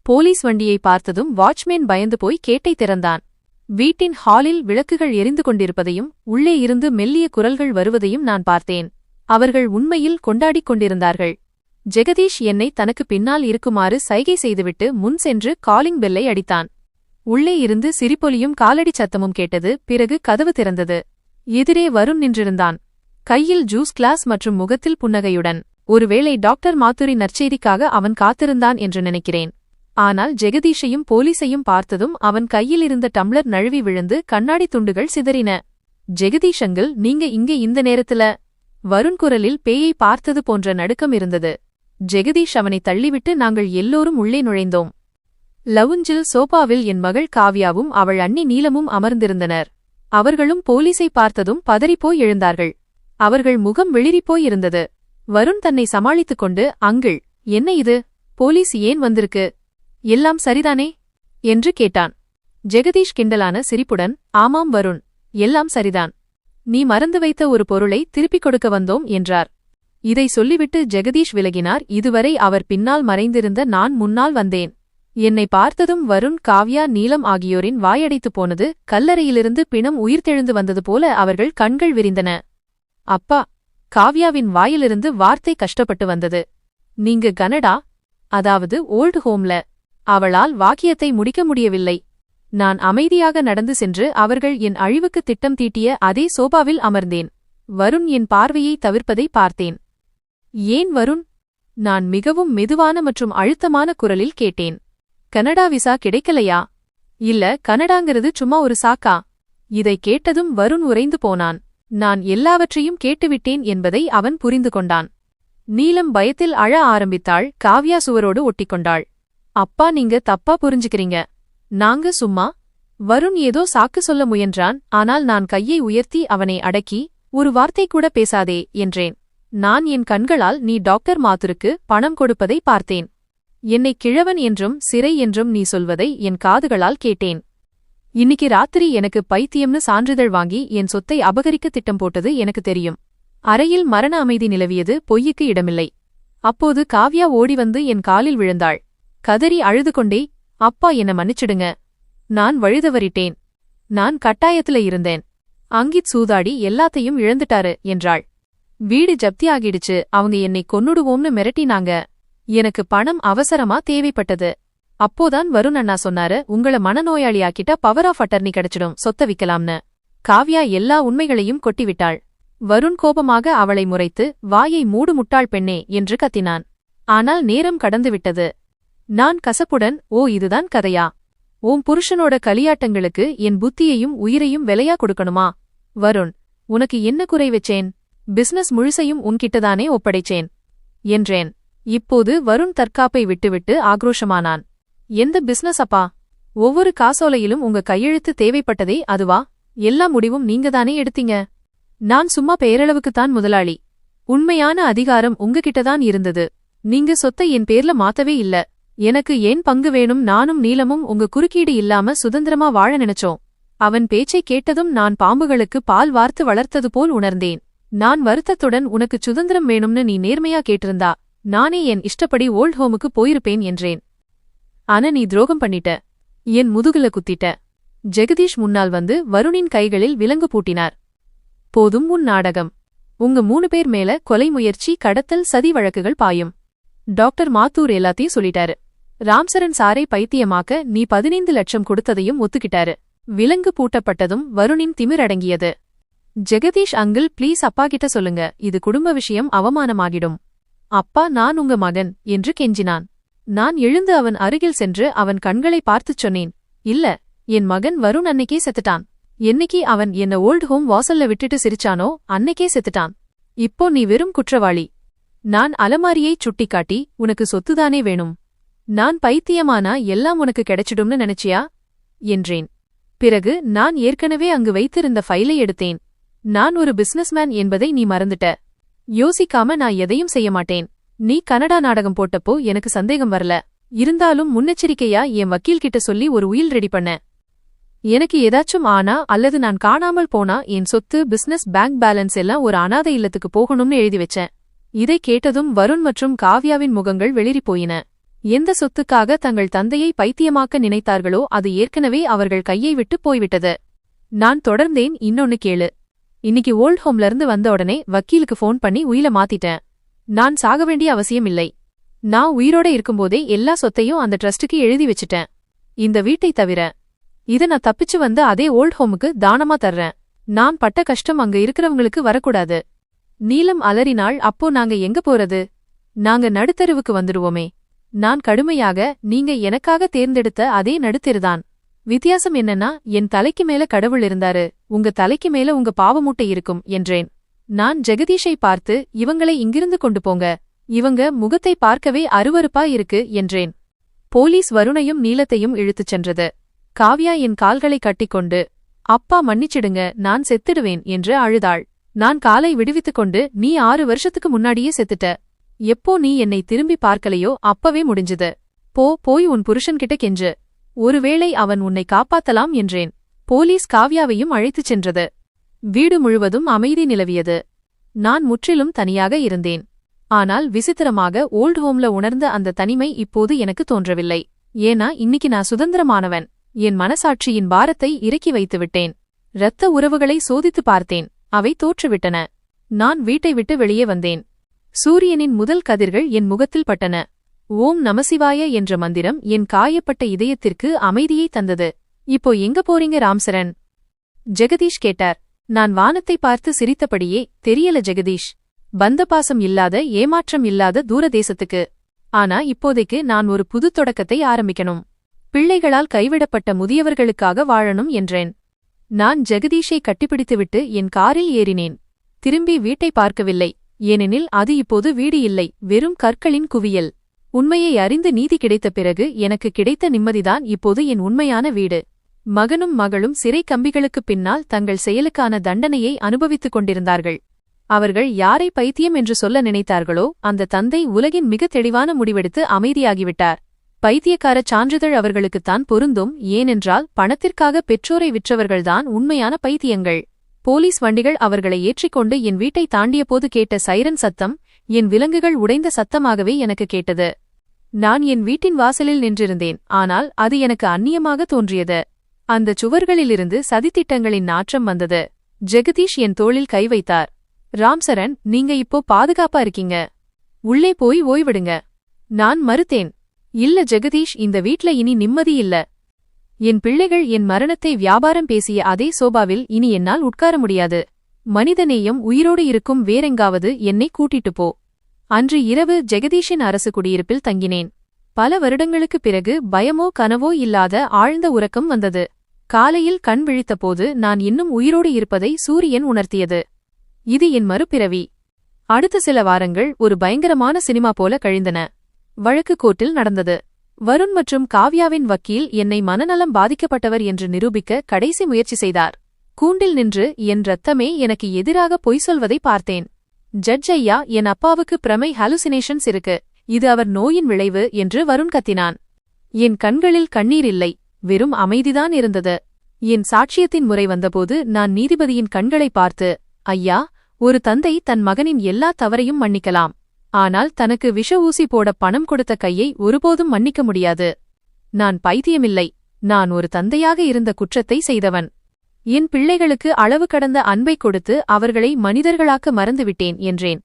போலீஸ் வண்டியை பார்த்ததும் வாட்ச்மேன் பயந்து போய் கேட்டை திறந்தான். வீட்டின் ஹாலில் விளக்குகள் எரிந்து கொண்டிருப்பதையும் உள்ளே இருந்து மெல்லிய குரல்கள் வருவதையும் நான் பார்த்தேன். அவர்கள் உண்மையில் கொண்டாடிக் கொண்டிருந்தார்கள். ஜெகதீஷ் என்னை தனக்கு பின்னால் இருக்குமாறு சைகை செய்துவிட்டு முன் சென்று காலிங் பெல்லை அடித்தான். உள்ளே இருந்து சிரிப்பொலியும் காலடி சத்தமும் கேட்டது. பிறகு கதவு திறந்தது. எதிரே வருண் நின்றிருந்தான். கையில் ஜூஸ் கிளாஸ் மற்றும் முகத்தில் புன்னகையுடன். ஒருவேளை டாக்டர் மாத்தூரி நற்செய்திக்காக அவன் காத்திருந்தான் என்று நினைக்கிறேன். ஆனால் ஜெகதீஷையும் போலீஸையும் பார்த்ததும் அவன் கையில் இருந்த டம்ளர் நழுவி விழுந்து கண்ணாடி துண்டுகள் சிதறின. ஜெகதீஷ் அங்கிள், நீங்க இங்கே இந்த நேரத்துல? வருண் குரலில் பேயை பார்த்தது போன்ற நடுக்கம் இருந்தது. ஜெகதீஷ் அவனை தள்ளிவிட்டு நாங்கள் எல்லோரும் உள்ளே நுழைந்தோம். லவுஞ்சில் சோபாவில் என் மகள் காவ்யாவும் அவள் அண்ணி நீலமும் அமர்ந்திருந்தனர். அவர்களும் போலீஸை பார்த்ததும் பதறிப்போய் எழுந்தார்கள். அவர்கள் முகம் வெளிரிப்போய் இருந்தது. வருண் தன்னை சமாளித்துக் கொண்டு, அங்கிள், என்ன இது? போலீஸ் ஏன் வந்திருக்கு? எல்லாம் சரிதானே என்று கேட்டான். ஜெகதீஷ் கிண்டலான சிரிப்புடன், ஆமாம் வருண், எல்லாம் சரிதான். நீ மறந்து வைத்த ஒரு பொருளை திருப்பிக் கொடுக்க வந்தோம் என்றார். இதை சொல்லிவிட்டு ஜெகதீஷ் விலகினார். இதுவரை அவர் பின்னால் மறைந்திருந்த நான் முன்னால் வந்தேன். என்னை பார்த்ததும் வருண், காவ்யா, நீலம் ஆகியோரின் வாயடைத்துப் போனது. கல்லறையிலிருந்து பிணம் உயிர்த்தெழுந்து வந்தது போல அவர்கள் கண்கள் விரிந்தன. அப்பா! காவ்யாவின் வாயிலிருந்து வார்த்தை கஷ்டப்பட்டு வந்தது. நீங்க கனடா? அதாவது ஓல்டு ஹோம்ல. அவளால் வாக்கியத்தை முடிக்க முடியவில்லை. நான் அமைதியாக நடந்து சென்று அவர்கள் என் அழிவுக்கு திட்டம் தீட்டிய அதே சோபாவில் அமர்ந்தேன். வருண் என் பார்வையை தவிர்ப்பதை பார்த்தேன். ஏன் வருண்? நான் மிகவும் மெதுவான மற்றும் அழுத்தமான குரலில் கேட்டேன். கனடா விசா கிடைக்கலையா? இல்ல, கனடாங்கிறது சும்மா ஒரு சாக்கா. இதை கேட்டதும் வருண் உறைந்து போனான். நான் எல்லாவற்றையும் கேட்டுவிட்டேன் என்பதை அவன் புரிந்து கொண்டான். நீலம் பயத்தில் அழ ஆரம்பித்தாள். காவ்யா சுவரோடு ஒட்டிக்கொண்டாள். அப்பா, நீங்க தப்பா புரிஞ்சுக்கிறீங்க. நாங்க சும்மா... வருண் ஏதோ சாக்கு சொல்ல முயன்றான். ஆனால் நான் கையை உயர்த்தி அவனை அடக்கி, ஒரு வார்த்தை கூட பேசாதே என்றேன். நான் என் கண்களால் நீ டாக்டர் மாத்துருக்கு பணம் கொடுப்பதை பார்த்தேன். என்னை கிழவன் என்றும் சிறை என்றும் நீ சொல்வதை என் காதுகளால் கேட்டேன். இன்னிக்கு ராத்திரி எனக்கு பைத்தியம்னு சான்றிதழ் வாங்கி என் சொத்தை அபகரிக்க திட்டம் போட்டது எனக்கு தெரியும். அறையில் மரண அமைதி நிலவியது. பொய்யுக்கு இடமில்லை. அப்போது காவ்யா ஓடி வந்து என் காலில் விழுந்தாள். கதறி அழுது கொண்டே, அப்பா, என்ன மன்னிச்சிடுங்க. நான் வழுதவறிட்டேன். நான் கட்டாயத்துல இருந்தேன். அங்கித் சூதாடி எல்லாத்தையும் இழந்துட்டாரு என்றாள். வீடு ஜப்தியாகிடுச்சு. அவங்க என்னை கொன்னுடுவோம்னு மிரட்டினாங்க. எனக்கு பணம் அவசரமா தேவைப்பட்டது. அப்போதான் வருண் அண்ணா சொன்னாரு, உங்கள மனநோயாளியாக்கிட்ட பவர் ஆஃப் அட்டர்னி கிடைச்சிடும், சொத்த விக்கலாம்னு. காவ்யா எல்லா உண்மைகளையும் கொட்டிவிட்டாள். வருண் கோபமாக அவளை முறைத்து, வாயை மூடு முட்டாள் பெண்ணே என்று கத்தினான். ஆனால் நேரம் கடந்துவிட்டது. நான் கசப்புடன், ஓ, இதுதான் கதையா? ஓம் புருஷனோட கலியாட்டங்களுக்கு என் புத்தியையும் உயிரையும் விலையா கொடுக்கணுமா? வருண், உனக்கு என்ன குறை வச்சேன்? பிசினஸ் முழுசையும் உன்கிட்டதானே ஒப்படைச்சேன் என்றேன். இப்போது வருண் தற்காப்பை விட்டுவிட்டு ஆக்ரோஷமானான். எந்த பிசினஸ் அப்பா? ஒவ்வொரு காசோலையிலும் உங்க கையெழுத்து தேவைப்பட்டதே அதுவா? எல்லா முடிவும் நீங்கதானே எடுத்தீங்க. நான் சும்மா பெயரளவுக்குத்தான் முதலாளி. உண்மையான அதிகாரம் உங்ககிட்டதான் இருந்தது. நீங்க சொத்தை என் பேர்ல மாத்தவே இல்ல. எனக்கு ஏன் பங்கு வேணும்? நானும் நீலமும் உங்க குறுக்கீடு இல்லாம சுதந்திரமா வாழ நினைச்சோம். அவன் பேச்சை கேட்டதும் நான் பாம்புகளுக்கு பால் வார்த்து வளர்த்தது போல் உணர்ந்தேன். நான் வருத்தத்துடன், உனக்கு சுதந்திரம் வேணும்னு நீ நேர்மையா கேட்டிருந்தா நானே என் இஷ்டப்படி ஓல்ட் ஹோமுக்கு போயிருப்பேன் என்றேன். ஆனா நீ துரோகம் பண்ணிட்ட. என் முதுகுல குத்திட்ட. ஜெகதீஷ் முன்னால் வந்து வருணின் கைகளில் விலங்கு பூட்டினார். போதும் உன் நாடகம். உங்க 3 பேர் மேல கொலை முயற்சி, கடத்தல், சதி வழக்குகள் பாயும். டாக்டர் மாத்தூர் எல்லாத்தையும் சொல்லிட்டாரு. ராம்சரன் சாரை பைத்தியமாக்க நீ 15 லட்சம் கொடுத்ததையும் ஒத்துக்கிட்டாரு. விலங்கு பூட்டப்பட்டதும் வருணின் திமிர் அடங்கியது. ஜெகதீஷ் அங்கிள், ப்ளீஸ் அப்பா கிட்ட சொல்லுங்க. இது குடும்ப விஷயம், அவமானமாகிடும். அப்பா, நான் உங்க மகன் என்று கெஞ்சினான். நான் எழுந்து அவன் அருகில் சென்று அவன் கண்களை பார்த்துச் சொன்னேன், இல்ல, என் மகன் வருண் அன்னைக்கே செத்துட்டான். என்னைக்கு அவன் என்ன ஓல்ட் ஹோம் வாசல்ல விட்டுட்டு சிரிச்சானோ அன்னைக்கே செத்துட்டான். இப்போ நீ வெறும் குற்றவாளி. நான் அலமாரியைச் சுட்டிக்காட்டி, உனக்கு சொத்துதானே வேணும்? நான் பைத்தியமானா எல்லாம் உனக்கு கிடைச்சிடும்னு நினைச்சியா என்றேன். பிறகு நான் ஏற்கனவே அங்கு வைத்திருந்த ஃபைலை எடுத்தேன். நான் ஒரு பிசினஸ்மேன் என்பதை நீ மறந்துட்ட. யோசிக்காம நான் எதையும் செய்ய மாட்டேன். நீ கனடா நாடகம் போட்டப்போ எனக்கு சந்தேகம் வரல. இருந்தாலும் முன்னெச்சரிக்கையா என் வக்கீல் கிட்ட சொல்லி ஒரு உயில் ரெடி பண்ண. எனக்கு ஏதாச்சும் ஆனா அல்லது நான் காணாமல் போனா என் சொத்து, பிசினஸ், பேங்க் பேலன்ஸ் எல்லாம் ஒரு அனாதை இல்லத்துக்கு போகணும்னு எழுதி வச்சேன். இதை கேட்டதும் வருண் மற்றும் காவ்யாவின் முகங்கள் வெளிறிப் போயின. எந்த சொத்துக்காக தங்கள் தந்தையை பைத்தியமாக்க நினைத்தார்களோ அது ஏற்கனவே அவர்கள் கையை விட்டு போய்விட்டது. நான் தொடர்ந்தேன், இன்னொன்னு கேளு. இன்னைக்கு ஓல்ட் ஹோம்ல இருந்து வந்த உடனே வக்கீலுக்கு ஃபோன் பண்ணி உயில மாத்திட்டேன். நான் சாக வேண்டிய அவசியம் இல்லை. நான் உயிரோட இருக்கும்போதே எல்லா சொத்தையும் அந்த ட்ரஸ்டுக்கு எழுதி வச்சிட்டேன். இந்த வீட்டை தவிர. இத நான் தப்பிச்சு வந்து அதே ஓல்ட் ஹோமுக்கு தானமா தர்றேன். நான் பட்ட கஷ்டம் அங்க இருக்கிறவங்களுக்கு வரக்கூடாது. நீலம் அலறினாள். அப்போ நாங்க எங்க போறது? நாங்க நடுத்தருவுக்கு வந்துடுவோமே. நான் கடுமையாக, நீங்க எனக்காக தேர்ந்தெடுத்த அதே நடுத்தெருதான். வித்தியாசம் என்னன்னா, என் தலைக்கு மேல கடவுள் இருந்தாரு, உங்க தலைக்கு மேல உங்க பாவமூட்டை இருக்கும் என்றேன். நான் ஜெகதீஷை பார்த்து, இவங்களை இங்கிருந்து கொண்டு போங்க. இவங்க முகத்தை பார்க்கவே அருவருப்பா இருக்கு என்றேன். போலீஸ் வருணையும் நீலத்தையும் இழுத்துச் சென்றது. காவ்யா என் கால்களை கட்டிக்கொண்டு, அப்பா மன்னிச்சிடுங்க, நான் செத்துடுவேன் என்று அழுதாள். நான் காலை விடுவித்துக் கொண்டு, நீ 6 வருஷத்துக்கு முன்னாடியே செத்துட்ட. எப்போ நீ என்னை திரும்பி பார்க்கலையோ அப்பவே முடிஞ்சுது. போய் உன் புருஷன்கிட்ட கெஞ்சு. ஒருவேளை அவன் உன்னை காப்பாத்தலாம் என்றேன். போலீஸ் காவ்யாவையும் அழைத்துச் சென்றது. வீடு முழுவதும் அமைதி நிலவியது. நான் முற்றிலும் தனியாக இருந்தேன். ஆனால் விசித்திரமாக ஓல்ட் ஹோம்ல உணர்ந்த அந்த தனிமை இப்போது எனக்கு தோன்றவில்லை. ஏனா இன்னிக்கு நான் சுதந்திரமானவன். என் மனசாட்சியின் பாரத்தை இறக்கி வைத்து விட்டேன். இரத்த உறவுகளை சோதித்து பார்த்தேன். அவை தோற்றுவிட்டன. நான் வீட்டை விட்டு வெளியே வந்தேன். சூரியனின் முதல் கதிர்கள் என் முகத்தில் பட்டன. ஓம் நமசிவாய என்ற மந்திரம் என் காயப்பட்ட இதயத்திற்கு அமைதியை தந்தது. இப்போ எங்க போறீங்க ராம்சரண்? ஜெகதீஷ் கேட்டார். நான் வானத்தை பார்த்து சிரித்தபடியே, தெரியல ஜெகதீஷ். பந்தபாசம் இல்லாத, ஏமாற்றம் இல்லாத தூரதேசத்துக்கு. ஆனா இப்போதைக்கு நான் ஒரு புது தொடக்கத்தை ஆரம்பிக்கணும். பிள்ளைகளால் கைவிடப்பட்ட முதியவர்களுக்காக வாழணும் என்றேன். நான் ஜெகதீஷை கட்டிப்பிடித்துவிட்டு என் காரில் ஏறினேன். திரும்பி வீட்டை பார்க்கவில்லை. ஏனெனில் அது இப்போது வீடு இல்லை, வெறும் கற்களின் குவியல். உண்மையை அறிந்து நீதி கிடைத்த பிறகு எனக்கு கிடைத்த நிம்மதிதான் இப்போது என் உண்மையான வீடு. மகனும் மகளும் சிறை கம்பிகளுக்குப் பின்னால் தங்கள் செயலுக்கான தண்டனையை அனுபவித்துக் கொண்டிருந்தார்கள். அவர்கள் யாரை பைத்தியம் என்று சொல்ல நினைத்தார்களோ அந்த தந்தை உலகின் மிக தெளிவான முடிவெடுத்து அமைதியாகிவிட்டார். பைத்தியக்கார சான்றிதழ் அவர்களுக்குத்தான் பொருந்தும். ஏனென்றால் பணத்திற்காக பெற்றோரை விற்றவர்கள்தான் உண்மையான பைத்தியங்கள். போலீஸ் வண்டிகள் அவர்களை ஏற்றிக்கொண்டு என் வீட்டை தாண்டியபோது கேட்ட சைரன் சத்தம் என் விலங்குகள் உடைந்த சத்தமாகவே எனக்கு கேட்டது. நான் என் வீட்டின் வாசலில் நின்றிருந்தேன். ஆனால் அது எனக்கு அந்நியமாக தோன்றியது. அந்த சுவர்களிலிருந்து சதித்திட்டங்களின் நாற்றம் வந்தது. ஜெகதீஷ் என் தோளில் கை வைத்தார். ராம்சரண், நீங்க இப்போ பாதுகாப்பா இருக்கீங்க. உள்ளே போய் ஓய்விடுங்க. நான் மறுத்தேன். இல்ல ஜெகதீஷ், இந்த வீட்ல இனி நிம்மதி இல்ல. என் பிள்ளைகள் என் மரணத்தை வியாபாரம் பேசிய அதே சோபாவில் இனி என்னால் உட்கார முடியாது. மனிதநேயம் உயிரோடு இருக்கும் வேறெங்காவது என்னை கூட்டிட்டு போ. அன்று இரவு ஜெகதீஷின் அரசு குடியிருப்பில் தங்கினேன். பல வருடங்களுக்குப் பிறகு பயமோ கனவோ இல்லாத ஆழ்ந்த உறக்கம் வந்தது. காலையில் கண் விழித்தபோது நான் இன்னும் உயிரோடு இருப்பதை சூரியன் உணர்த்தியது. இது என் மறுபிறவி. அடுத்த சில வாரங்கள் ஒரு பயங்கரமான சினிமா போல கழிந்தன. வழக்கு கோர்ட்டில் நடந்தது. வருண் மற்றும் காவ்யாவின் வக்கீல் என்னை மனநலம் பாதிக்கப்பட்டவர் என்று நிரூபிக்க கடைசி முயற்சி செய்தார். கூண்டில் நின்று என் ரத்தமே எனக்கு எதிராக பொய் சொல்வதை பார்த்தேன். ஜட்ஜ் ஐயா, என் அப்பாவுக்கு பிரமை ஹாலுசினேஷன்ஸ் இருக்கு. இது அவர் நோயின் விளைவு என்று வருண் கத்தினான். என் கண்களில் கண்ணீர் இல்லை, வெறும் அமைதிதான் இருந்தது. என் சாட்சியத்தின் முறை வந்தபோது நான் நீதிபதியின் கண்களை பார்த்து, ஐயா, ஒரு தந்தை தன் மகனின் எல்லா தவறையும் மன்னிக்கலாம். ஆனால் தனக்கு விஷ ஊசி போட பணம் கொடுத்த கையை ஒருபோதும் மன்னிக்க முடியாது. நான் பைத்தியமில்லை. நான் ஒரு தந்தையாக இருந்த குற்றத்தை செய்தவன். என் பிள்ளைகளுக்கு அளவு கடந்த அன்பை கொடுத்து அவர்களை மனிதர்களாக்க மறந்துவிட்டேன் என்றேன்.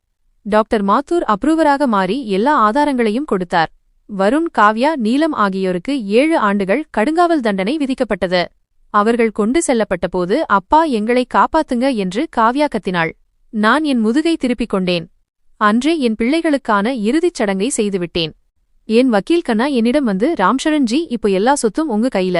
டாக்டர் மாத்தூர் அப்ரூவராக மாறி எல்லா ஆதாரங்களையும் கொடுத்தார். வருண், காவ்யா, நீலம் ஆகியோருக்கு 7 ஆண்டுகள் கடுங்காவல் தண்டனை விதிக்கப்பட்டது. அவர்கள் கொண்டு செல்லப்பட்டபோது அப்பா, எங்களை காப்பாத்துங்க என்று காவ்யா கத்தினாள். நான் என் முதுகை திருப்பிக் கொண்டேன். அன்றே என் பிள்ளைகளுக்கான இறுதிச் சடங்கை செய்துவிட்டேன். என் வக்கீல் கண்ணா என்னிடம் வந்து, ராம்சரண்ஜி, இப்போ எல்லா சொத்தும் உங்க கையில.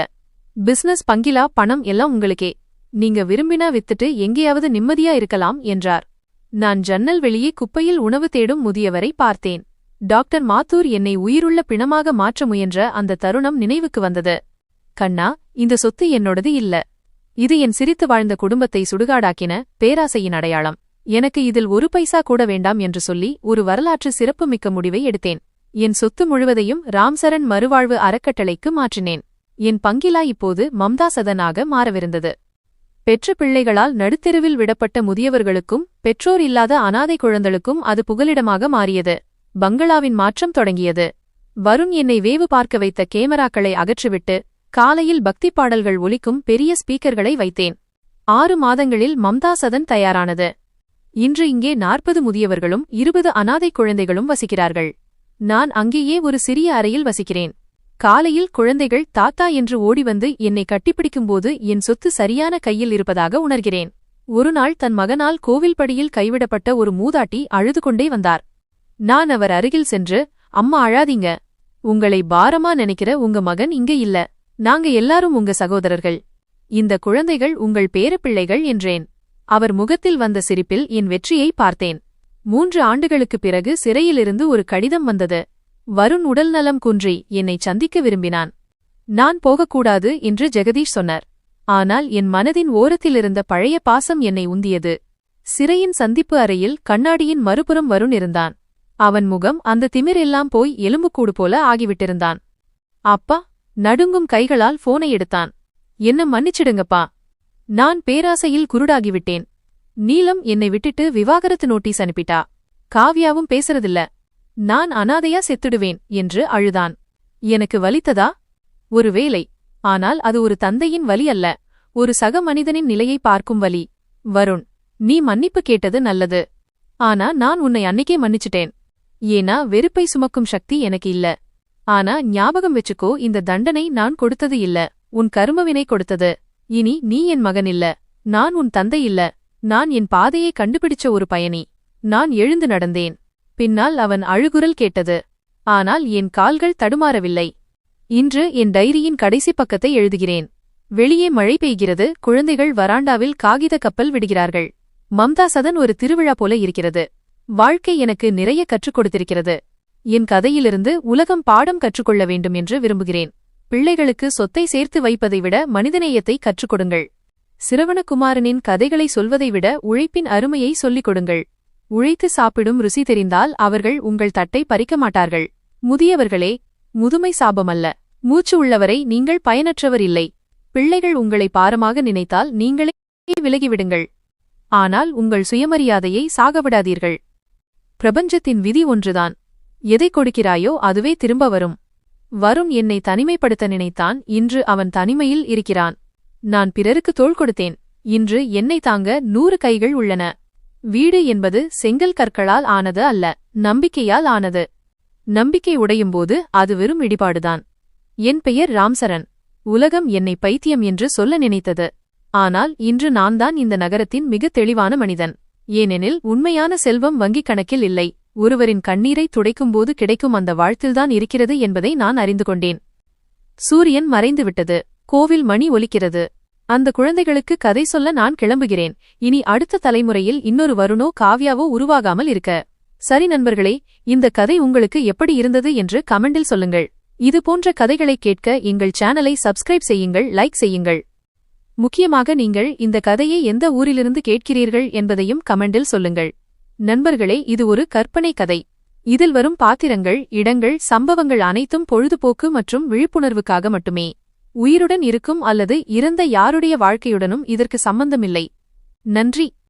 பிசினஸ், பங்கிலா, பணம் எல்லாம் உங்களுக்கே. நீங்க விரும்பினா வித்துட்டு எங்கேயாவது நிம்மதியா இருக்கலாம் என்றார். நான் ஜன்னல் வெளியே குப்பையில் உணவு தேடும் முதியவரை பார்த்தேன். டாக்டர் மாத்தூர் என்னை உயிருள்ள பிணமாக மாற்ற முயன்ற அந்த தருணம் நினைவுக்கு வந்தது. கண்ணா, இந்த சொத்து என்னோடது இல்ல. இது என் சிரித்து வாழ்ந்த குடும்பத்தை சுடுகாடாக்கின பேராசையின் அடையாளம். எனக்கு இதில் 1 பைசா கூட வேண்டாம் என்று சொல்லி ஒரு வரலாற்று சிறப்புமிக்க முடிவை எடுத்தேன். என் சொத்து முழுவதையும் ராம்சரண் மறுவாழ்வு அறக்கட்டளைக்கு மாற்றினேன். என் பங்கிலா இப்போது மம்தா சதனாக மாறவிருந்தது. பெற்ற பிள்ளைகளால் நடுத்தெருவில் விடப்பட்ட முதியவர்களுக்கும் பெற்றோர் இல்லாத அனாதை குழந்தைகளுக்கும் அது புகலிடமாக மாறியது. பங்களாவின் மாற்றம் தொடங்கியது. வருண் என்னை வேவு பார்க்க வைத்த கேமராக்களை அகற்றிவிட்டு காலையில் பக்தி பாடல்கள் ஒலிக்கும் பெரிய ஸ்பீக்கர்களை வைத்தேன். 6 மாதங்களில் மம்தா சதன் தயாரானது. இன்று இங்கே 40 முதியவர்களும் 20 அனாதை குழந்தைகளும் வசிக்கிறார்கள். நான் அங்கேயே ஒரு சிறிய அறையில் வசிக்கிறேன். காலையில் குழந்தைகள் தாத்தா என்று ஓடிவந்து என்னை கட்டிப்பிடிக்கும்போது என் சொத்து சரியான கையில் இருப்பதாக உணர்கிறேன். ஒருநாள் தன் மகனால் கோவில்படியில் கைவிடப்பட்ட ஒரு மூதாட்டி அழுது கொண்டே வந்தார். நான் அவர் அருகில் சென்று, அம்மா அழாதீங்க. உங்களை பாரமா நினைக்கிற உங்க மகன் இங்க இல்ல. நாங்க எல்லாரும் உங்க சகோதரர்கள். இந்த குழந்தைகள் உங்கள் பேரப்பிள்ளைகள் என்றேன். அவர் முகத்தில் வந்த சிரிப்பில் என் வெற்றியை பார்த்தேன். 3 ஆண்டுகளுக்குப் பிறகு சிறையிலிருந்து ஒரு கடிதம் வந்தது. வருண் உடல்நலம் குன்றி என்னை சந்திக்க விரும்பினான். நான் போகக்கூடாது என்று ஜெகதீஷ் சொன்னார். ஆனால் என் மனதின் ஓரத்திலிருந்த பழைய பாசம் என்னை உந்தியது. சிறையின் சந்திப்பு அறையில் கண்ணாடியின் மறுபுறம் வருண் இருந்தான். அவன் முகம் அந்த திமிரெல்லாம் போய் எலும்புக்கூடு போல ஆகிவிட்டிருந்தான். அப்பா, நடுங்கும் கைகளால் போனை எடுத்தான். என்ன மன்னிச்சிடுங்கப்பா. நான் பேராசையில் குருடாகிவிட்டேன். நீலம் என்னை விட்டுட்டு விவாகரத்து நோட்டீஸ் அனுப்பிட்டா. காவ்யாவும் பேசுறதில்ல. நான் அனாதையா செத்துடுவேன் என்று அழுதான். எனக்கு வலித்ததா? ஒருவேளை. ஆனால் அது ஒரு தந்தையின் வலி அல்ல, ஒரு சக மனிதனின் நிலையை பார்க்கும் வலி. வருண், நீ மன்னிப்பு கேட்டது நல்லது. ஆனா நான் உன்னை அன்னைக்கே மன்னிச்சிட்டேன். ஏனா வெறுப்பை சுமக்கும் சக்தி எனக்கு இல்ல. ஆனா ஞாபகம் வெச்சுக்கோ, இந்த தண்டனை நான் கொடுத்தது இல்ல, உன் கருமவினை கொடுத்தது. இனி நீ என் மகன் இல்ல, நான் உன் தந்தை இல்ல, நான் என் பாதையை கண்டுபிடிச்ச ஒரு பயணி. நான் எழுந்து நடந்தேன். பின்னால் அவன் அழுகுரல் கேட்டது. ஆனால் என் கால்கள் தடுமாறவில்லை. இன்று என் டைரியின் கடைசி பக்கத்தை எழுதுகிறேன். வெளியே மழை பெய்கிறது, குழந்தைகள் வராண்டாவில் காகித கப்பல் விடுகிறார்கள். மம்தா சதன் ஒரு திருவிழா போல இருக்கிறது. வாழ்க்கை எனக்கு நிறைய கற்றுக் கொடுத்திருக்கிறது. என் கதையிலிருந்து உலகம் பாடம் கற்றுக்கொள்ள வேண்டும் என்று விரும்புகிறேன். பிள்ளைகளுக்கு சொத்தை சேர்த்து வைப்பதை விட மனிதநேயத்தை கற்றுக் கொடுங்கள். சிரவணகுமாரனின் கதைகளை சொல்வதை விட உழைப்பின் அருமையை சொல்லிக் கொடுங்கள். உழைத்து சாப்பிடும் ருசி தெரிந்தால் அவர்கள் உங்கள் தட்டை பறிக்க மாட்டார்கள். முதியவர்களே, முதுமை சாபமல்ல. மூச்சு உள்ளவரை நீங்கள் பயனற்றவர் இல்லை. பிள்ளைகள் உங்களை பாரமாக நினைத்தால் நீங்களே விலகிவிடுங்கள். ஆனால் உங்கள் சுயமரியாதையை சாகவிடாதீர்கள். பிரபஞ்சத்தின் விதி ஒன்றுதான். எதை கொடுக்கிறாயோ அதுவே திரும்ப வரும். வருண் என்னை தனிமைப்படுத்த நினைத்தான். இன்று அவன் தனிமையில் இருக்கிறான். நான் பிறருக்கு தோள் கொடுத்தேன். இன்று என்னை தாங்க 100 கைகள் உள்ளன. வீடு என்பது செங்கல் கற்களால் ஆனது அல்ல, நம்பிக்கையால் ஆனது. நம்பிக்கை உடையும்போது அது வெறும் இடிபாடுதான். என் பெயர் ராம்சரண். உலகம் என்னை பைத்தியம் என்று சொல்ல நினைத்தது. ஆனால் இன்று நான்தான் இந்த நகரத்தின் மிக தெளிவான மனிதன். ஏனெனில் உண்மையான செல்வம் வங்கிக் கணக்கில் இல்லை, ஒருவரின் கண்ணீரை துடைக்கும்போது கிடைக்கும் அந்த வாழ்த்தில்தான் இருக்கிறது என்பதை நான் அறிந்து கொண்டேன். சூரியன் மறைந்துவிட்டது. கோவில் மணி ஒலிக்கிறது. அந்த குழந்தைகளுக்கு கதை சொல்ல நான் கிளம்புகிறேன். இனி அடுத்த தலைமுறையில் இன்னொரு வருணோ காவ்யாவோ உருவாகாமல் இருக்க. சரி நண்பர்களே, இந்த கதை உங்களுக்கு எப்படி இருந்தது என்று கமெண்டில் சொல்லுங்கள். இது போன்ற கதைகளை கேட்க எங்கள் சேனலை சப்ஸ்கிரைப் செய்யுங்கள், லைக் செய்யுங்கள். முக்கியமாக நீங்கள் இந்த கதையை எந்த ஊரிலிருந்து கேட்கிறீர்கள் என்பதையும் கமெண்டில் சொல்லுங்கள். நண்பர்களே, இது ஒரு கற்பனை கதை. இதில் வரும் பாத்திரங்கள், இடங்கள், சம்பவங்கள் அனைத்தும் பொழுதுபோக்கு மற்றும் விழிப்புணர்வுக்காக மட்டுமே. உயிருடன் இருக்கும் அல்லது இறந்த யாருடைய வாழ்க்கையுடனும் இதற்கு சம்பந்தமில்லை. நன்றி.